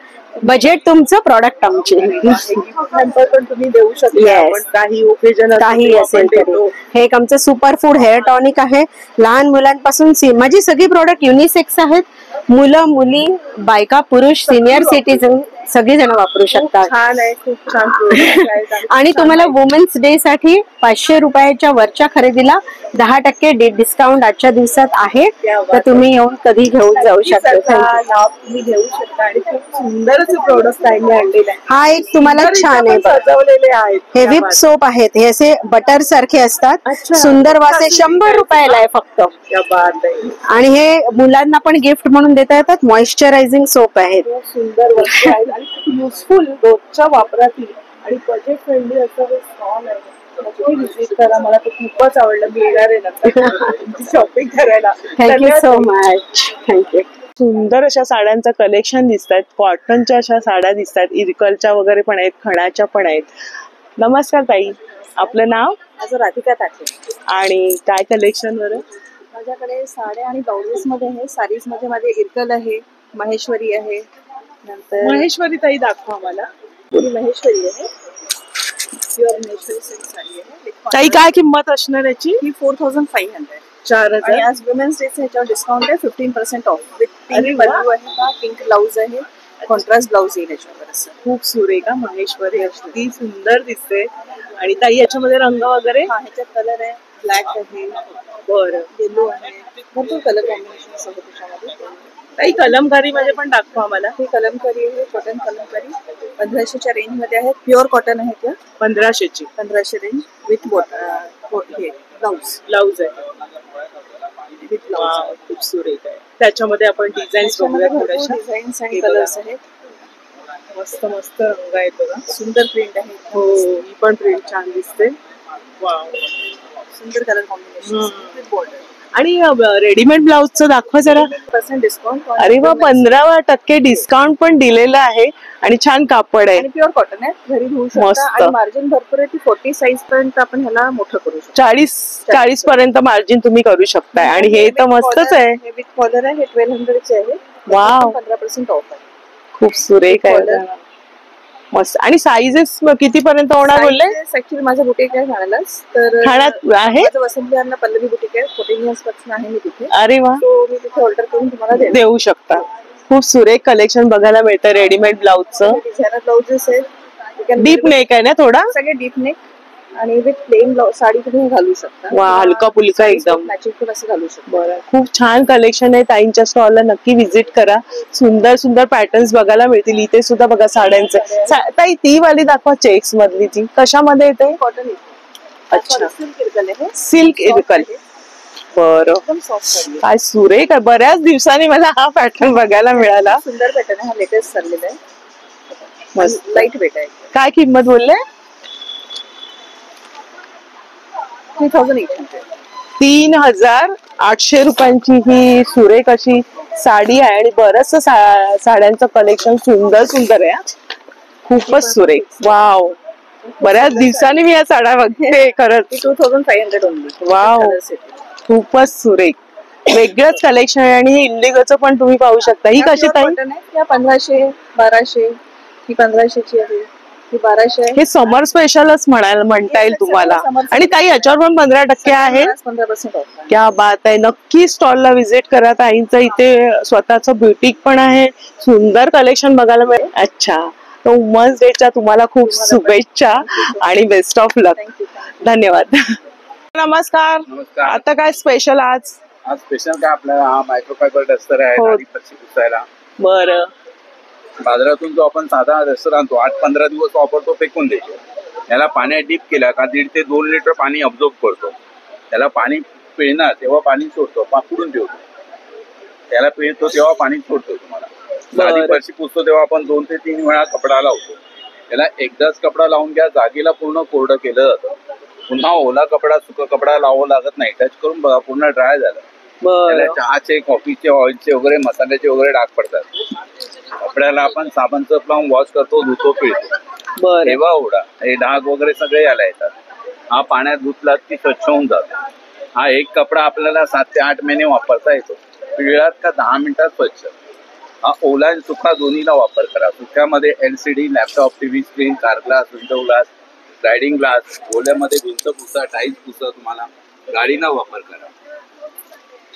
बजेट तुमचं, प्रॉडक्ट आमचे. हॅम्पर पण तुम्ही देऊ शकता काही ओकेजन, काही असेल तरी. हे एक आमचं सुपर फूड हेअर टॉनिक आहे. लहान मुलांपासून माझी सगळी प्रॉडक्ट युनिसेक्स आहेत. मुलं, मुली, बायका, पुरुष, सिनियर सिटीजन सगळेजण वापरू शकतात. छान आहे, खूप छान product आहेत. आणि तुम्हाला वुमन्स डे साठी 500 रुपयाच्या वरच्या खरेदीला 10% डिस्काउंट आजच्या दिवसात आहे. तर तुम्ही येऊन कधी घेऊन जाऊ शकता. लाभ तुम्ही घेऊ शकता आणि खूप सुंदर असे प्रोडक्ट आणलेले आहे. हा एक तुम्हाला छान आहे, सजवलेले आहेत. हे विप सोप आहेत. हे असे बटर सारखे असतात, सुंदर वास आहे. 100 रुपयाला आहे फक्त. आणि हे मुलांना पण गिफ्ट म्हणून देता येतात. मॉइश्चरायझिंग सोप आहेत. खूप सुंदर वस्तू आहेत आणि खूप युजफुल रोजच्या वापरातील आणि बजेट फ्रेंडली असं हे स्टॉल आहे. नक्की विजिट करा. मला तर खूपच आवडलं. मी येणार आहे नंतर शॉपिंग करायला. Thank you so much. थँक्यू. सुंदर अशा साड्यांचं कलेक्शन दिसत आहेत. कॉटनच्या अशा साड्या दिसत आहेत. इरकलच्या वगैरे पण आहेत, खणाच्या पण आहेत. नमस्कार ताई, आपलं नाव? माझं राधिका ताठे. आणि काय कलेक्शन बरं? माझ्याकडे साड्या आणि ब्लाउजेस मध्ये आहे. साडीज मध्ये माझे इरकल आहे, महेश्वरी आहे. नंतर महेश्वरी ताई दाखवा मला. ही महेश्वरी आहे, प्युअर महेश्वरी सिल्क साडी आहे. ताई काय किंमत असणार याची? ही 4500. 4000. आणि आज वुमेन्स डे ह्याच्यावर डिस्काउंट आहे 15% ऑफ. विथ पिंक पल्लू आहे का, पिंक ब्लाउज आहे, कॉन्ट्रास्ट ब्लाउज येईल याच्यावर. असं खूप सुरेख आहे. महेश्वरी अगदी सुंदर दिसते. आणि ताई याच्यामध्ये रंग वगैरे? हा, ह्याच्यात कलर आहे, ब्लॅक आहे, बरं, येलो आहे, भरपूर कलर कॉम्बिनेशन आहे त्याच्यामध्ये. ताई कलमकारी मध्ये पण दाखवा मला. ही कलमकारी आहे, कॉटन कलमकारी. 1500च्या रेंज मध्ये आहे. प्युअर कॉटन आहे त्या. 1500ची. 1500 रेंज विथ ब्लाउज आहे. खूप सुरेख आहे. त्याच्यामध्ये आपण डिझाईन्स बघूया. थोड्याशा डिझाईन्स आणि कलर्स आहेत. मस्त मस्त रंग आहेत बघा. सुंदर प्रिंट आहे. हो, ही पण प्रिंट छान दिसते. वाव, सुंदर कलर कॉम्बिनेशन विथ बॉर्डर. आणि रेडीमेड ब्लाउजचं दाखवा जरा. 15% डिस्काउंट. अरे वा, 15% डिस्काउंट पण दिलेलं आहे. आणि छान कापड आहे. आणि प्युअर कॉटन आहे. घरी धुवू शकता. आणि मार्जिन भरपूर आहे. ती 40 साईज पर्यंत आपण ह्याला मोठं करू शकतो. 40 पर्यंत मार्जिन तुम्ही करू शकताय. आणि हे तर मस्तच आहे. हे विथ कॉलर आहे. हे 1200चे आहे. वाव, 15% ऑफ आहे. खूप सुरेख आहे. मस्त. आणि साईजेस किती पर्यंत होणार बोलले? ऍक्च्युअली माझं बुटीक आहे ठाण्यालाच. तर ठाण्यात आहे. माझं वसंत विहारला पल्लवी बुटीक आहे. 14 इयर्स पासून आहे मी तिथे. अरे वा. मी तिथे ऑर्डर करून तुम्हाला देऊ शकता. खूप सुरेख कलेक्शन बघायला मिळतं रेडीमेड ब्लाउजचं. डिझायनर ब्लाउजेस आहेत. डीप नेक आहे ना थोडा? सगळे डीप नेक आणि विथ प्लेन साडी तुम्ही घालू शकता. वा, हलका फुलका एकदम मॅचिंग पण असं घालू शकता. बरं, खूप छान कलेक्शन आहे. ताईंच्या स्टॉलला नक्की व्हिजिट करा. सुंदर सुंदर पॅटर्न्स बघायला मिळतील. इथे सुद्धा बघा साड्यांचं. ताई ती वाली दाखवा, चेक्स मधली. ती कशामध्ये येते? कॉटन. अच्छा, सिल्क इरकल आहे. सिल्क इरकल. बरं, काय सुरेख आहे. बऱ्याच दिवसांनी मला हा पॅटर्न बघायला मिळाला. सुंदर पॅटर्न आहे. हा लेटेस्ट चाललेला आहे. मस्त लाईट वेट आहे. काय किंमत बोलले? 3800 रुपयांची ही सुरेख अशी साडी आहे. आणि बरंच साड्यांचं कलेक्शन सुंदर सुंदर आहे. खूपच सुरेख. वाव, बऱ्याच दिवसांनी मी या साड्या बघते. खरंच 2500 ओनली. वाव, खूपच सुरेख. वेगळंच कलेक्शन आहे. आणि इंडिगोचं पण तुम्ही पाहू शकता. ही कशी ताई? 1500, 1200. ही 1500ची आहे. ही 1200 आहे. हे समर स्पेशलच म्हणता येईल तुम्हाला. आणि ताई याच्यावर पण 15% आहे. 15% ऑफ. क्या बात आहे. नक्की स्टॉलला व्हिजिट करा. ताईंचं इथे स्वतःचं ब्युटिक पण आहे. सुंदर कलेक्शन बघायला मिळेल. अच्छा, तर वुमन्स डेच्या तुम्हाला खूप शुभेच्छा आणि बेस्ट ऑफ लक. धन्यवाद. नमस्कार. आता काय स्पेशल आज? आज स्पेशल काय आपल्याला हा मायक्रोफायबर डस्टर आहे. गाडी फरशी पुसायला. बरं. बाजारातून जो आपण साधा डस्टर आणतो 8-15 दिवस वापरतो, फेकून देतो. याला पाण्यात डीप केला का 1.5 ते 2 लिटर पाणी अब्झॉर्ब करतो. त्याला पाणी पिळणार तेव्हा पाणी सोडतो, पाकडून ठेवतो. त्याला पिळतो तेव्हा पाणी सोडतो. तुम्हाला साधी फरशी पुसतो तेव्हा आपण 2 ते 3 वेळा कपडा लावतो. त्याला एकदाच कपडा लावून घ्या. जागेला पूर्ण कोरडं केलं जातं. पुन्हा ओला कपडा सुका कपडा लावावं लागत नाही. टच करून बघा, पूर्ण ड्राय झालं. त्याला चहाचे, कॉफीचे, ऑइलचे वगैरे, मसाल्याचे वगैरे डाग पडतात. कपड्याला आपण साबण सर्फ लावून वॉश करतो, धुतो, पिळतो. तेव्हा ओढा हे डाग वगैरे सगळे याला येतात. हा पाण्यात धुतलात की स्वच्छ होऊन जातो. हा एक कपडा आपल्याला 7 ते 8 महिने वापरता येतो. पिळलात का 10 मिनिटात स्वच्छ. हा ओला आणि सुका दोन्हीला वापर करा. सुक्यामध्ये LCD, laptop, TV screen, car glass, window glass, riding glass. ओल्यामध्ये भिंत पुसा, टाईल्स पुसा. तुम्हाला गाडीला वापर करा.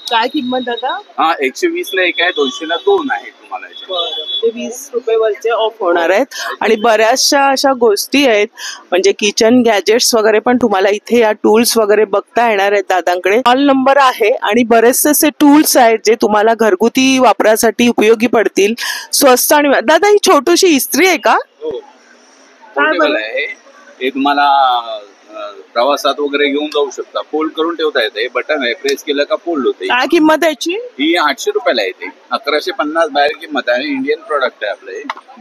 काय किंमत आता? हा 120 ला एक आहे, 200 ला 2 आहे तुम्हाला याच्यात. म्हणजे 20 रुपये वरचे ऑफ होणार आहेत. आणि बऱ्याचशा अशा गोष्टी आहेत म्हणजे किचन गॅजेट्स वगैरे पण तुम्हाला इथे या टूल्स वगैरे बघता येणार आहेत दादांकडे. कॉल नंबर आहे आणि बरेचसे असे टूल्स आहेत जे तुम्हाला घरगुती वापरासाठी उपयोगी पडतील. स्वस्त आणि दादा ही छोटीशी इस्त्री आहे का? पोर्टेबल आहे हे, तुम्हाला प्रवासात वगैरे घेऊन जाऊ शकता. फोल्ड करून ठेवता येते. हे बटन आहे, प्रेस केलं का फोल्ड होते. काय किंमत आहे याची? ही 800 रुपयाला येते. 1150 बाहेर किंमत आहे. इंडियन प्रोडक्ट आहे आपलं.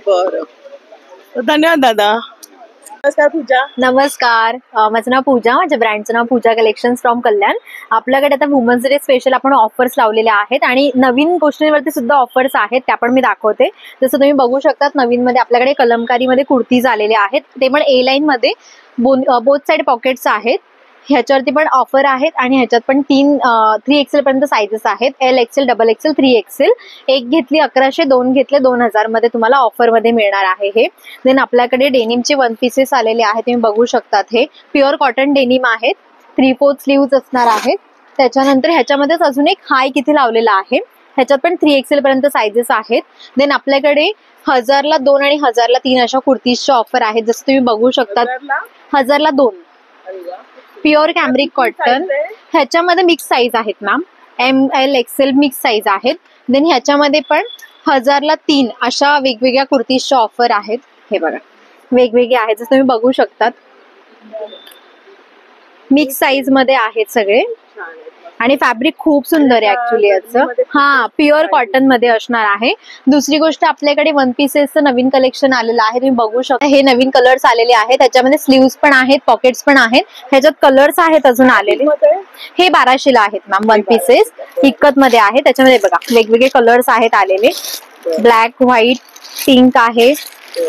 बरं, धन्यवाद दादा. नमस्कार पूजा. नमस्कार, माझं नाव पूजा, माझ्या ब्रँडचं नाव पूजा कलेक्शन्स फ्रॉम कल्याण. आपल्याकडे आता वुमन्स डे स्पेशल आपण ऑफर्स लावलेल्या आहेत आणि नवीन गोष्टींवरती सुद्धा ऑफर्स आहेत, त्या पण मी दाखवते. जसं तुम्ही बघू शकता नवीन मध्ये आपल्याकडे कलमकारीमध्ये कुर्तीज आलेले आहेत, ते पण ए लाईन मध्ये बोथ साइड पॉकेट्स आहेत. ह्याच्यावरती पण ऑफर आहेत आणि ह्याच्यात पण 3 XL पर्यंत साइजेस आहेत. L XL, XXL, 3 XL. एक घेतली 1100, 2 घेतले 2000 मध्ये तुम्हाला ऑफर मध्ये मिळणार आहे हे. देन आपल्याकडे डेनिमचे 1 पीसेस आलेले आहेत, तुम्ही बघू शकतात. हे प्युअर कॉटन डेनिम आहेत, 3/4 स्लीव्ज असणार आहेत. त्याच्यानंतर ह्याच्यामध्येच अजून एक हाय किती लावलेला आहे, ह्याच्यात पण 3 XL पर्यंत साइजेस आहेत. देन आपल्याकडे 1000ला 2 आणि 1000ला 3 अशा कुर्तीजच्या ऑफर आहेत, जसं तुम्ही बघू शकतात. 1000ला 2 प्युअर कॅम्ब्रिक कॉटन. ह्याच्यामध्ये मिक्स साईज आहेत ma'am, ML XL mix size आहेत. देन ह्याच्यामध्ये पण 1000ला 3 अशा वेगवेगळ्या कुर्तीजच्या ऑफर आहेत. हे बघा वेगवेगळे आहेत, जसं तुम्ही बघू शकतात. मिक्स साईज मध्ये आहेत सगळे आणि फॅब्रिक खूप सुंदर आहे ऍक्च्युली याचं. हा प्युअर कॉटन मध्ये असणार आहे. दुसरी गोष्ट आपल्याकडे 1 पीसेसचं नवीन कलेक्शन आलेलं आहे, तुम्ही बघू शकता. हे नवीन कलर्स आलेले आहेत, त्याच्यामध्ये स्लीव्स पण आहेत, पॉकेट्स पण आहेत. ह्याच्यात कलर्स आहेत अजून आलेले. हे 1200ला आहेत मॅम 1 पीसेस, इकत मध्ये आहे. त्याच्यामध्ये बघा वेगवेगळे कलर्स आहेत आलेले, ब्लॅक, व्हाईट, पिंक आहे,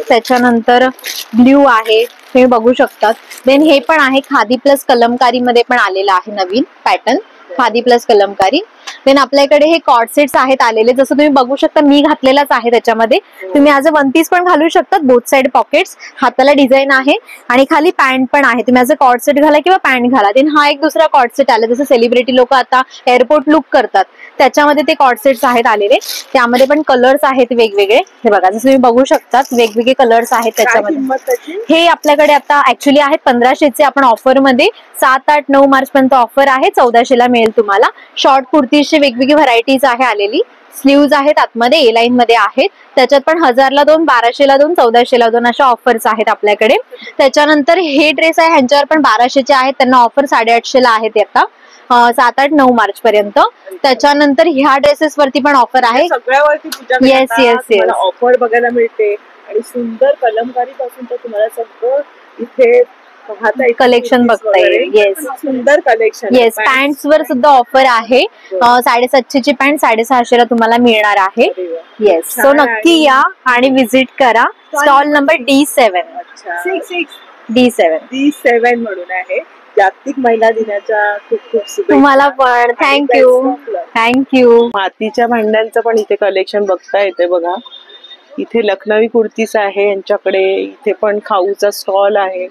त्याच्यानंतर ब्ल्यू आहे, तुम्ही बघू शकतात. देन हे पण आहे खादी प्लस कलमकारी मध्ये पण आलेलं आहे नवीन pattern, khadi plus kalamkari. Then आपल्याकडे हे कॉर्ड सेट्स आहेत आलेले, जसं तुम्ही बघू शकता मी घातलेलाच आहे. त्याच्यामध्ये तुम्ही ॲज अ 1 पीस पण घालू शकतात, बोथ साइड पॉकेट्स, हाताला डिझाईन आहे आणि खाली पॅन्ट पण आहे. तुम्ही ॲज अ कॉर्ड सेट घाला किंवा पॅन्ट घाला. देन हा एक दुसरा कॉर्ड सेट आला, जसं सेलिब्रिटी लोक आता एअरपोर्ट लुक करतात त्याच्यामध्ये ते कॉर्ड सेट्स आहेत आलेले. त्यामध्ये पण कलर्स आहेत वेगवेगळे. हे बघा जसं तुम्ही बघू शकतात वेगवेगळे कलर्स आहेत त्याच्यामध्ये. हे आपल्याकडे आता ऍक्च्युली आहेत 1500चे, आपण ऑफर मध्ये 7, 8, 9 मार्च पर्यंत ऑफर आहे, 1400ला मिळेल तुम्हाला. शॉर्ट कुर्तीची वेगवेगळी व्हरायटीज आहे आलेली. स्लीव्ज आहेत आतमध्ये, ए लाईन मध्ये आहेत. त्याच्यात पण 1000ला 2, 1200ला 2, 1400ला 2 अशा ऑफर्स आहेत आपल्याकडे. त्याच्यानंतर हे ड्रेस आहे, ह्यांच्यावर पण 1200चे आहेत, त्यांना ऑफर 850ला आहेत आता 7, 8, 9 मार्च पर्यंत. त्याच्यानंतर ह्या ड्रेसेस वरती पण ऑफर आहे सगळ्यावरती. येस ऑफर बघायला मिळते आणि सुंदर कलमकारी पासून तर तुम्हाला सगळं इथे कलेक्शन बघता येईल. येस सुंदर कलेक्शन. येस पॅन्ट्स वर सुद्धा ऑफर आहे, 750ची पॅन्ट 650ला तुम्हाला मिळणार आहे. येस सो नक्की या आणि विजिट करा. स्टॉल नंबर D7 म्हणून आहे. जागतिक महिला दिनाच्या खूप खूप शुभेच्छा तुम्हाला पण. थँक्यू. मातीच्या भांड्यांचं पण इथे कलेक्शन बघता येते बघा. इथे लखनवी कुर्तीज आहे यांच्याकडे. इथे पण खाऊचा स्टॉल आहे,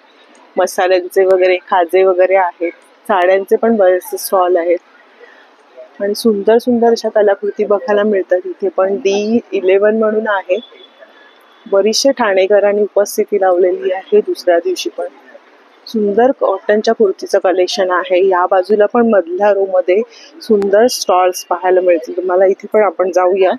मसाल्यांचे वगैरे खाजे वगैरे आहेत. साड्यांचे पण बरेचसे स्टॉल आहेत आणि सुंदर सुंदर अशा कलाकृती बघायला मिळतात. इथे पण D11 म्हणून आहे. बरीचशे ठाणेकरांनी उपस्थिती लावलेली आहे दुसऱ्या दिवशी पण. सुंदर कॉटनच्या कुर्तीचं कलेक्शन आहे. या बाजूला पण मधल्या रो मध्ये सुंदर स्टॉल्स पाहायला मिळतील तुम्हाला. इथे पण आपण जाऊया.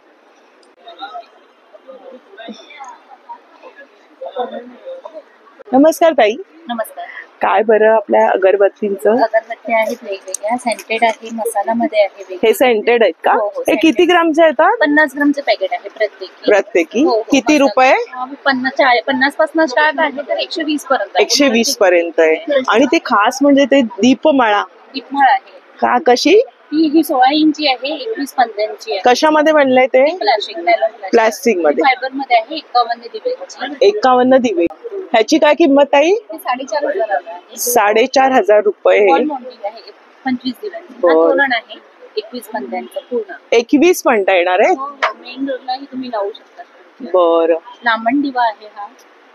नमस्कार ताई. नमस्कार. काय बरं आपल्या अगरबत्तींचं? अगरबत्ती आहेत वेगवेगळ्या, सेंटेड आहे, मसालामध्ये आहे. हे सेंटेड आहेत का? हे किती ग्रामचे येतात? 50 ग्रामचे पॅकेट आहे प्रत्येकी. किती रुपये? 50 पासून स्टार्ट आहे तर 120 पर्यंत. 120 पर्यंत आहे. आणि ते खास म्हणजे ते दीपमाळा आहे का? कशी? ही 16 इंची आहे, 21 पंध्यांची आहे. कशामध्ये बनलंय ते? प्लास्टिक मध्ये. फायबर मध्ये आहे. 51 दिवे. 51 दिवे. ह्याची काय किंमत आहे? 4500 रुपये. 25 दिव्यांचं तोरण आहे, 21 पंध्यांचं पूर्ण. 21 म्हणता येणार आहे. मेन रोडलाही तुम्ही लावू शकता. बरं. लांबण दिवा आहे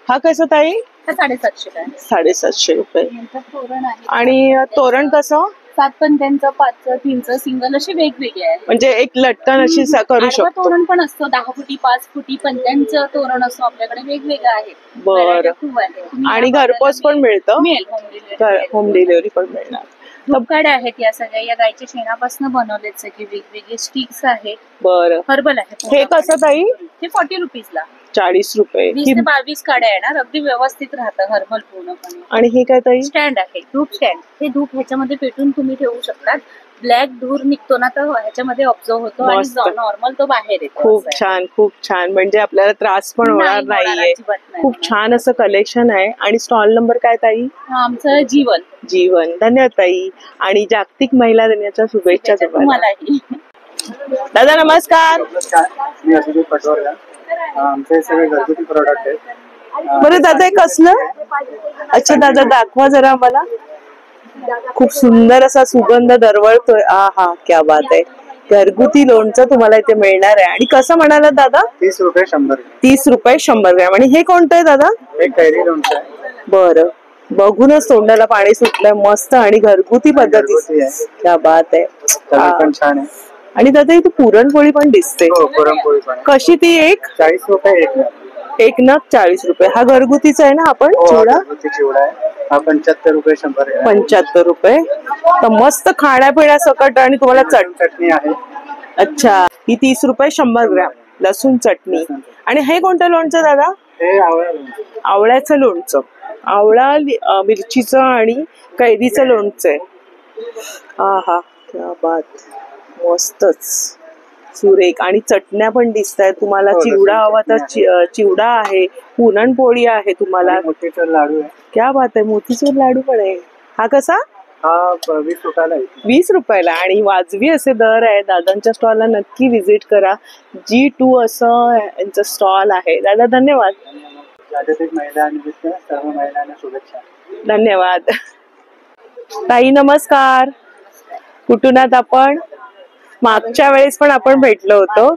हा कसा ताई? 750 750 रुपये. तोरण आहे. आणि तोरण कसं? 7 पणत्यांचं, 5चं, 3चं सिंगल असे वेगवेगळे आहे. म्हणजे एक लटकन अशी करू आडवं शकतो. तोरण पण असतो, 10 फुटी 5 फुटी पणत्यांचं तोरण असतो आपल्याकडे, वेगवेगळं आहे. बरं. Variety खूप आहे. तुम्ही आणि या घरपोच पण मिळतं. मिळेल home delivery. होम डिलिव्हरी पण मिळणार. धूपकाड्या आहेत या सगळ्या, या गायच्या शेणापासून बनवलेत सगळे वेगवेगळे स्टिक्स आहेत. बरं. हर्बल आहे. हे कसं ताई? हे 40 रुपीजला. 40 रुपये. 20 ते 22 काड्या येणार, अगदी व्यवस्थित राहतं हर्बल पूर्णपणे. आणि हे काय ताई? स्टँड आहे, धूप स्टँड. हे धूप ह्याच्यामध्ये पेटून तुम्ही ठेवू शकता. ब्लॅक धूर निघतो ना तर ह्याच्यामध्ये ऑब्झर्व होतो मस्त. आणि नॉर्मल तो बाहेर येतो. खूप छान, खूप छान. म्हणजे आपल्याला त्रास पण होणार नाहीये. खूप छान असं कलेक्शन आहे. आणि स्टॉल नंबर काय ताई? आमचं जीवन. जीवन. धन्यवाद ताई. आणि जागतिक महिला दिनाच्या शुभेच्छा तुम्हालाही. दादा नमस्कार. मी अभिजित पटवर्धन. आमचे सगळे घरगुती प्रोडक्ट आहेत. बरं दादा हे कसलं? अच्छा दादा दाखवा जरा मला. खूप सुंदर असा सुगंध दरवळतोय. हा क्या बात आहे. घरगुती लोणचं तुम्हाला इथे मिळणार आहे. आणि कसं म्हणाला दादा? 30 रुपये 100. 30 रुपये 100 ग्रॅम. आणि हे कोणतं आहे दादा? हे कैरी लोणचं आहे. बरं. बघूनच तोंडाला पाणी सुटलंय. मस्त आणि घरगुती पद्धती. क्या बात आहे. पण छान आहे. आणि दादा इथे पुरणपोळी पण दिसते. पुरणपोळी पण. कशी ती एक? 40 रुपये एक नग. एक नग 40 रुपये. हा घरगुतीचा आहे ना आपण चिवडा? चिवडा आहे हा 75 रुपये 100. 75 रुपये. तर मस्त खाण्यापिण्यासकट. आणि तुम्हाला चटणी आहे. अच्छा. ही 30 रुपये 100 ग्रॅम लसूण चटणी. आणि हे कोणतं लोणचं दादा? हे आवळा लोणचं. आवळ्याचं लोणचं. आवळा मिरचीचं आणि कैरीचं लोणचं आहे. हा क्या बात. मस्तच सुरेख. आणि चटण्या पण दिसत आहेत तुम्हाला. चिवडा हवा तर चिवडा आहे. पुरणपोळी आहे तुम्हाला. मोतीचूर लाडू आहे. क्या बात आहे. मोतीचूर लाडू पण आहे. हा कसा? हा 20 रुपयाला. 20 रुपयाला. आणि वाजवी असे दर आहे. दादांच्या स्टॉलला नक्की व्हिजिट करा. G2 असं यांचं स्टॉल आहे. दादा धन्यवाद. जागतिक महिला दिनानिमित्त सर्व महिलांना शुभेच्छा. धन्यवाद ताई. नमस्कार. कुठून आहात आपण? मागच्या वेळेस पण आपण भेटलो होतो.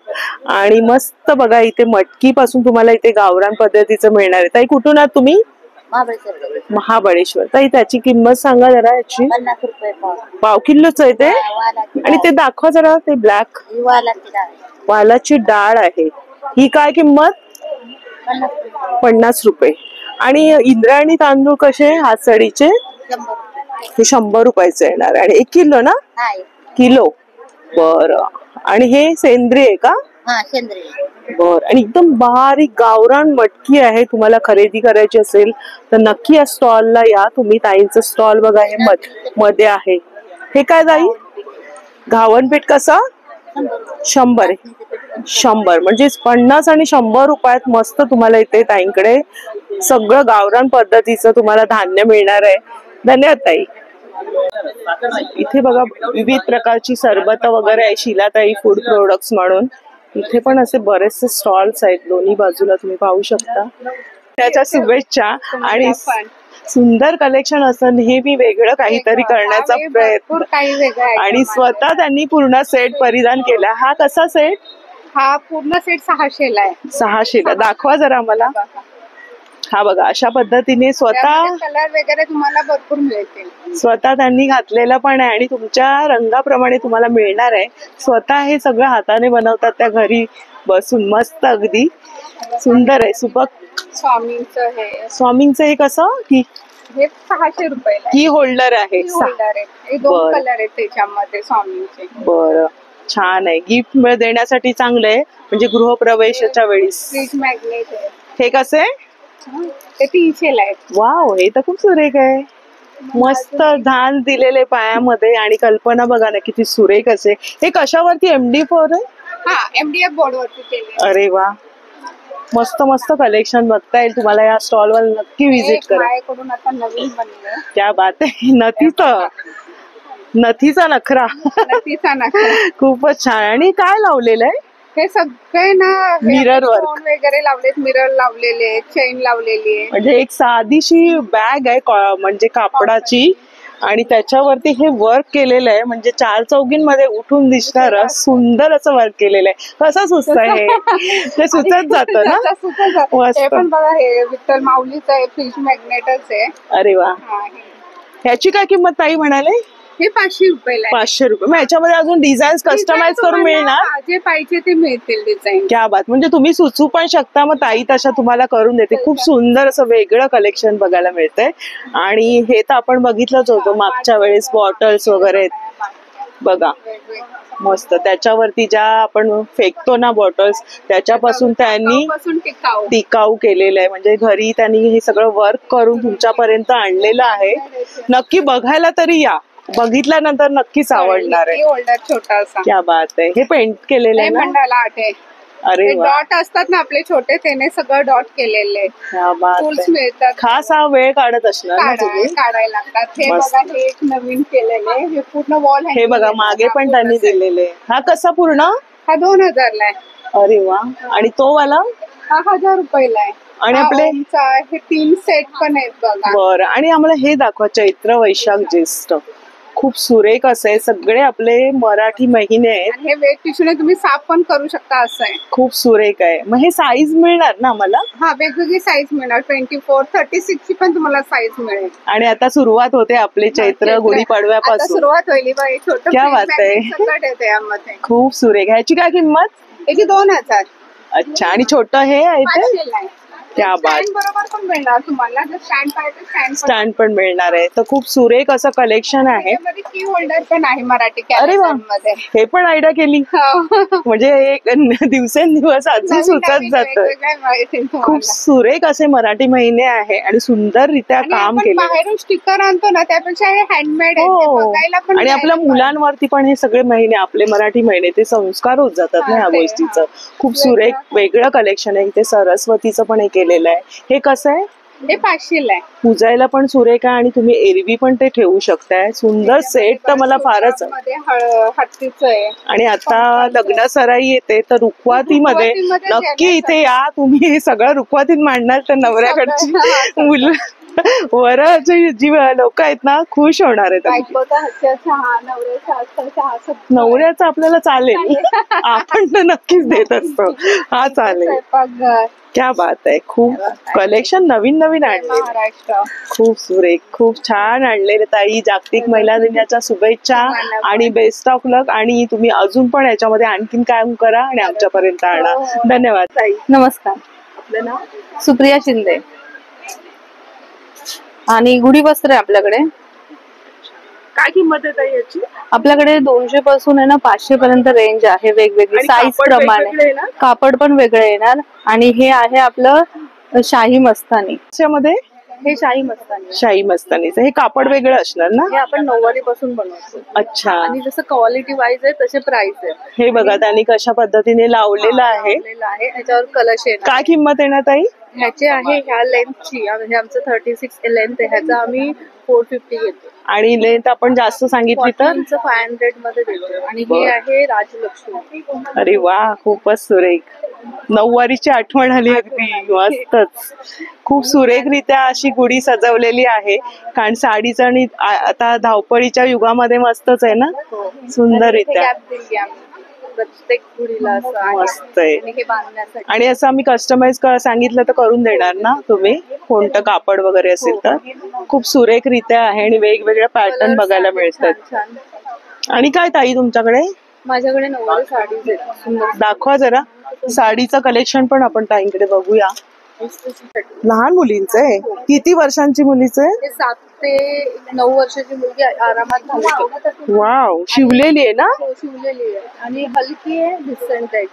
आणि मस्त बघा इथे मटकी पासून तुम्हाला इथे गावरान पद्धतीचं मिळणार आहे. ताई कुठून आहात तुम्ही? महाबळेश्वर. ताई त्याची किंमत सांगा जरा. याची 50 रुपये पाव किलोच आहे ते. आणि ते दाखवा जरा. ते ब्लॅक वालाची डाळ आहे. ही काय किंमत? 50 रुपये. आणि इंद्रायणी तांदूळ कसे हातसडीचे? हे 100 रुपयाचे येणार. आणि 1 किलो ना? किलो. बरं. आणि हे सेंद्रिय आहे का? बर. आणि एकदम बारीक गावरान मटकी आहे. तुम्हाला खरेदी करायची असेल तर नक्की या स्टॉलला या तुम्ही. ताईंचं स्टॉल बघा हे मध्ये आहे. हे काय ताई? घावणपीठ कसा? 100. 100 म्हणजे 50 आणि 100 रुपयात मस्त तुम्हाला इथे ताईंकडे सगळं गावरान पद्धतीचं तुम्हाला धान्य मिळणार आहे. धन्यवाद ताई. इथे बघा विविध प्रकारची सरबत वगैरे आहे. शिलाताई फूड प्रोडक्ट्स म्हणून. इथे पण असे बरेचसे स्टॉल्स आहेत दोन्ही बाजूला. तुम्ही पाहू शकता. त्याच्या शुभेच्छा. आणि सुंदर कलेक्शन असं नेहमी वेगळं काहीतरी करण्याचा प्रयत्न. आणि स्वतः त्यांनी पूर्ण सेट परिधान केला. हा कसा सेट? हा पूर्ण सेट 600 ला आहे. 600 ला. दाखवा जरा मला. हा बघा अशा पद्धतीने स्वतः कलर वगैरे तुम्हाला भरपूर मिळतील. स्वतः त्यांनी घातलेला पण आहे. आणि तुमच्या रंगाप्रमाणे तुम्हाला मिळणार आहे. स्वतः हे सगळं हाताने बनवतात त्या घरी बसून. मस्त अगदी सुंदर आहे. सुबक स्वामींचं हे. स्वामींचं हे कसं? की हे 600 रुपयाला. की होल्डर आहे. होल्डर आहे. 2 कलर आहेत त्याच्यामध्ये स्वामींचे. बरं. छान आहे. गिफ्ट देण्यासाठी चांगलं आहे. म्हणजे गृहप्रवेशाच्या वेळी. फ्रीज मॅग्नेट आहे. हे कसे? ते 300 ला आहे. वाव. हे तर खूप सुरेख आहे. मस्त धान दिलेले पायामध्ये. आणि कल्पना बघा ना किती सुरेख असे. हे कशावरती? MD4 आहे? हा MDF बोर्ड वरती केले. अरे वा. मस्त मस्त कलेक्शन बघता येईल तुम्हाला. या स्टॉल वर नक्की व्हिजिट करा. माझ्याकडून आता नवीन बनलं. क्या बात आहे. नथीचा नखरा. खूपच छान. आणि काय लावलेलं आहे? हे सगळे ना मिरर वर्क वगैरे लावलेत. मिरर लावलेले, चेन लावलेली आहे. म्हणजे एक साधीशी बॅग आहे म्हणजे कापडाची. आणि त्याच्यावरती हे वर्क केलेलं आहे. म्हणजे 4 चौघींमध्ये उठून दिसणार सुंदर असं वर्क केलेलं आहे. कसं सुचत आहे? ते सुचत जातं ना. हे पण बघा हे विठ्ठल माऊलीचं आहे. फ्रीज मॅग्नेटच आहे. अरे वा. ह्याची काय किंमत ताई म्हणाले? हे 500 रुपयाला आहे. 500 रुपये. मग याच्यामध्ये अजून डिझाईन कस्टमाइज करून मिळणार? जे पाहिजे ते मिळतील डिझाईन. क्या बात, म्हणजे तुम्ही सुचू पण शकता, मग ताई तशा तुम्हाला करून देते. खूप सुंदर असं वेगळं कलेक्शन बघायला मिळतंय. आणि हे तर आपण बघितलंच होतं मागच्या वेळेस, बॉटल्स वगैरे बघा मस्त. त्याच्यावरती ज्या आपण फेकतो ना बॉटल्स, त्याच्यापासून त्यांनी टिकाऊ केलेलं आहे. म्हणजे घरी त्यांनी हे सगळं वर्क करून तुमच्यापर्यंत आणलेलं आहे. नक्की बघायला तरी या, बघितल्यानंतर नक्कीच आवडणार आहे. होल्डर छोटासा. क्या बात आहे. हे पेंट केलेलं आहे ना? मंडाला आर्ट आहे. अरे डॉट असतात ना आपले छोटे, त्याने सगळं डॉट केलेले टूल्स मिळतात. खास हा वेळ काढत असणार ना तुम्ही? काढायला लागतात. हे बघा, हे एक नवीन केलेले, हे पूर्ण वॉल. हे बघा मागे पण त्यांनी दिलेले. हा कसा पूर्ण? हा 2000 ला आहे. अरे वा. आणि तो वाला? हा 1000 रुपयाला आहे. आणि आपले हे 3 सेट पण आहेत बघा. बरं. आणि आम्हाला हे दाखवा, चैत्र वैशाख ज्येष्ठ. खूप सुरेख असे सगळे आपले मराठी महिने आहेत. हे वेट टिश्यूने तुम्ही साफ पण करू शकता, असं आहे. खूप सुरेख आहे. मग हे साईज मिळणार ना मला? हा, वेगवेगळी साईज मिळणार. 24, 36 ची पण तुम्हाला साईज मिळेल. आणि आता सुरुवात होते आपले चैत्र गुढीपाडव्यापासून सुरुवात होईल. छोटं क्या बात आहे. यामध्ये खूप सुरेख. ह्याची काय किंमत? याची 2000. अच्छा. आणि छोटं हे आहे क्या बात. बरोबर पण मिळणार तुम्हाला. स्टँड पाहिजे स्टँड पण मिळणार आहे. तर खूप सुरेख असं कलेक्शन आहे. की होल्डर पण आहे मराठी. अरे वा, हे पण आयडिया केली. म्हणजे एक दिवसेंदिवस अजून सुचत जात. खूप सुरेख असे मराठी महिने आहे आणि सुंदररित्या काम केलं. बाहेरून स्टिकर आणतो ना, त्यापेक्षा हे हँडमेड आहे. आणि आपल्या मुलांवरती पण हे सगळे महिने, आपले मराठी महिने, ते संस्कार होत जातात ना ह्या गोष्टीचं. खूप सुरेख वेगळं कलेक्शन आहे. इथे सरस्वतीचं पण केलेलं आहे. हे कसं आहे? हे 500 ला आहे. पूजायला पण सुरेख आहे आणि तुम्ही एरवी पण ते ठेवू शकताय. सुंदर सेट तर मला फारच. हत्तीचं आहे. आणि आता लग्न सराई येते, तर रुखवातीमध्ये नक्की इथे या तुम्ही. हे सगळं रुखवातीत मांडणार, तर नवऱ्याकडची मुलं वराची जी लोक आहेत ना, खुश होणार आहेत. नवऱ्याचं आपल्याला चालेल, आपण तर नक्कीच देत असतो. हा चालेल. क्या बात आहे. खूप कलेक्शन नवीन नवीन आणले. खूप सुरेख, खूप छान आणलेले ताई. जागतिक महिला दिनाच्या शुभेच्छा आणि बेस्ट ऑफ लक. आणि तुम्ही अजून पण याच्यामध्ये आणखीन काम करा आणि आमच्यापर्यंत आणा. धन्यवाद ताई. नमस्कार. आपलं नाव? सुप्रिया शिंदे. आणि गुढी वस्त्र आहे आपल्याकडे. काय किंमत आहे ताई याची? आपल्याकडे 200 पासून आहे ना 500 पर्यंत रेंज आहे. वेगवेगळी साईज प्रमाणे. कापड पण वेगळं येणार. आणि हे आहे आपलं शाही मस्तानी. त्याच्यामध्ये हे शाही मस्तानी. शाही मस्तानीचं हे कापड वेगळं असणार ना? हे आपण 9वारी पासून बनवतो. अच्छा. आणि जसं क्वालिटी वाईज आहे तसे प्राइस आहे. हे बघा त्यांनी कशा पद्धतीने लावलेलं आहे. ह्याच्यावर कलर शेड. काय किंमत आहे ना ताई? ह्याचे आहे ह्या लेंथची, म्हणजे आमचं 36 लेंथ आहे. ह्याचा आम्ही 450 घेतो. आणि लेंथ आपण जास्त सांगितली तर 500 मध्ये देतो. आणि हे आहे राजलक्ष्मी. अरे वा, खूपच सुरेख. 9वारीची आठवण आली अगदी. मस्तच. खूप सुरेखरित्या अशी गुढी सजवलेली आहे. कारण साडीचं आणि आता धावपळीच्या युगामध्ये मस्तच आहे ना, सुंदररित्या. प्रत्येक गुढीला मस्त आहे. आणि असं आम्ही कस्टमाइज सांगितलं तर करून देणार ना तुम्ही? कोणतं कापड वगैरे असेल तर. खूप सुरेखरित्या आहे आणि वेगवेगळ्या पॅटर्न बघायला मिळतात. आणि काय ताई तुमच्याकडे? माझ्याकडे 9वारी साडीज आहेत. दाखवा जरा. साडीचं कलेक्शन पण आपण ताईंकडे बघूया. लहान मुलींचं आहे. किती वर्षांची मुलीचं आहे? 7 ते 9 वर्षाची मुलगी आरामात घालू शकते. वाव. शिवलेली आहे ना? शिवलेली आहे आणि हलकी आहे. डिसेंट आहे.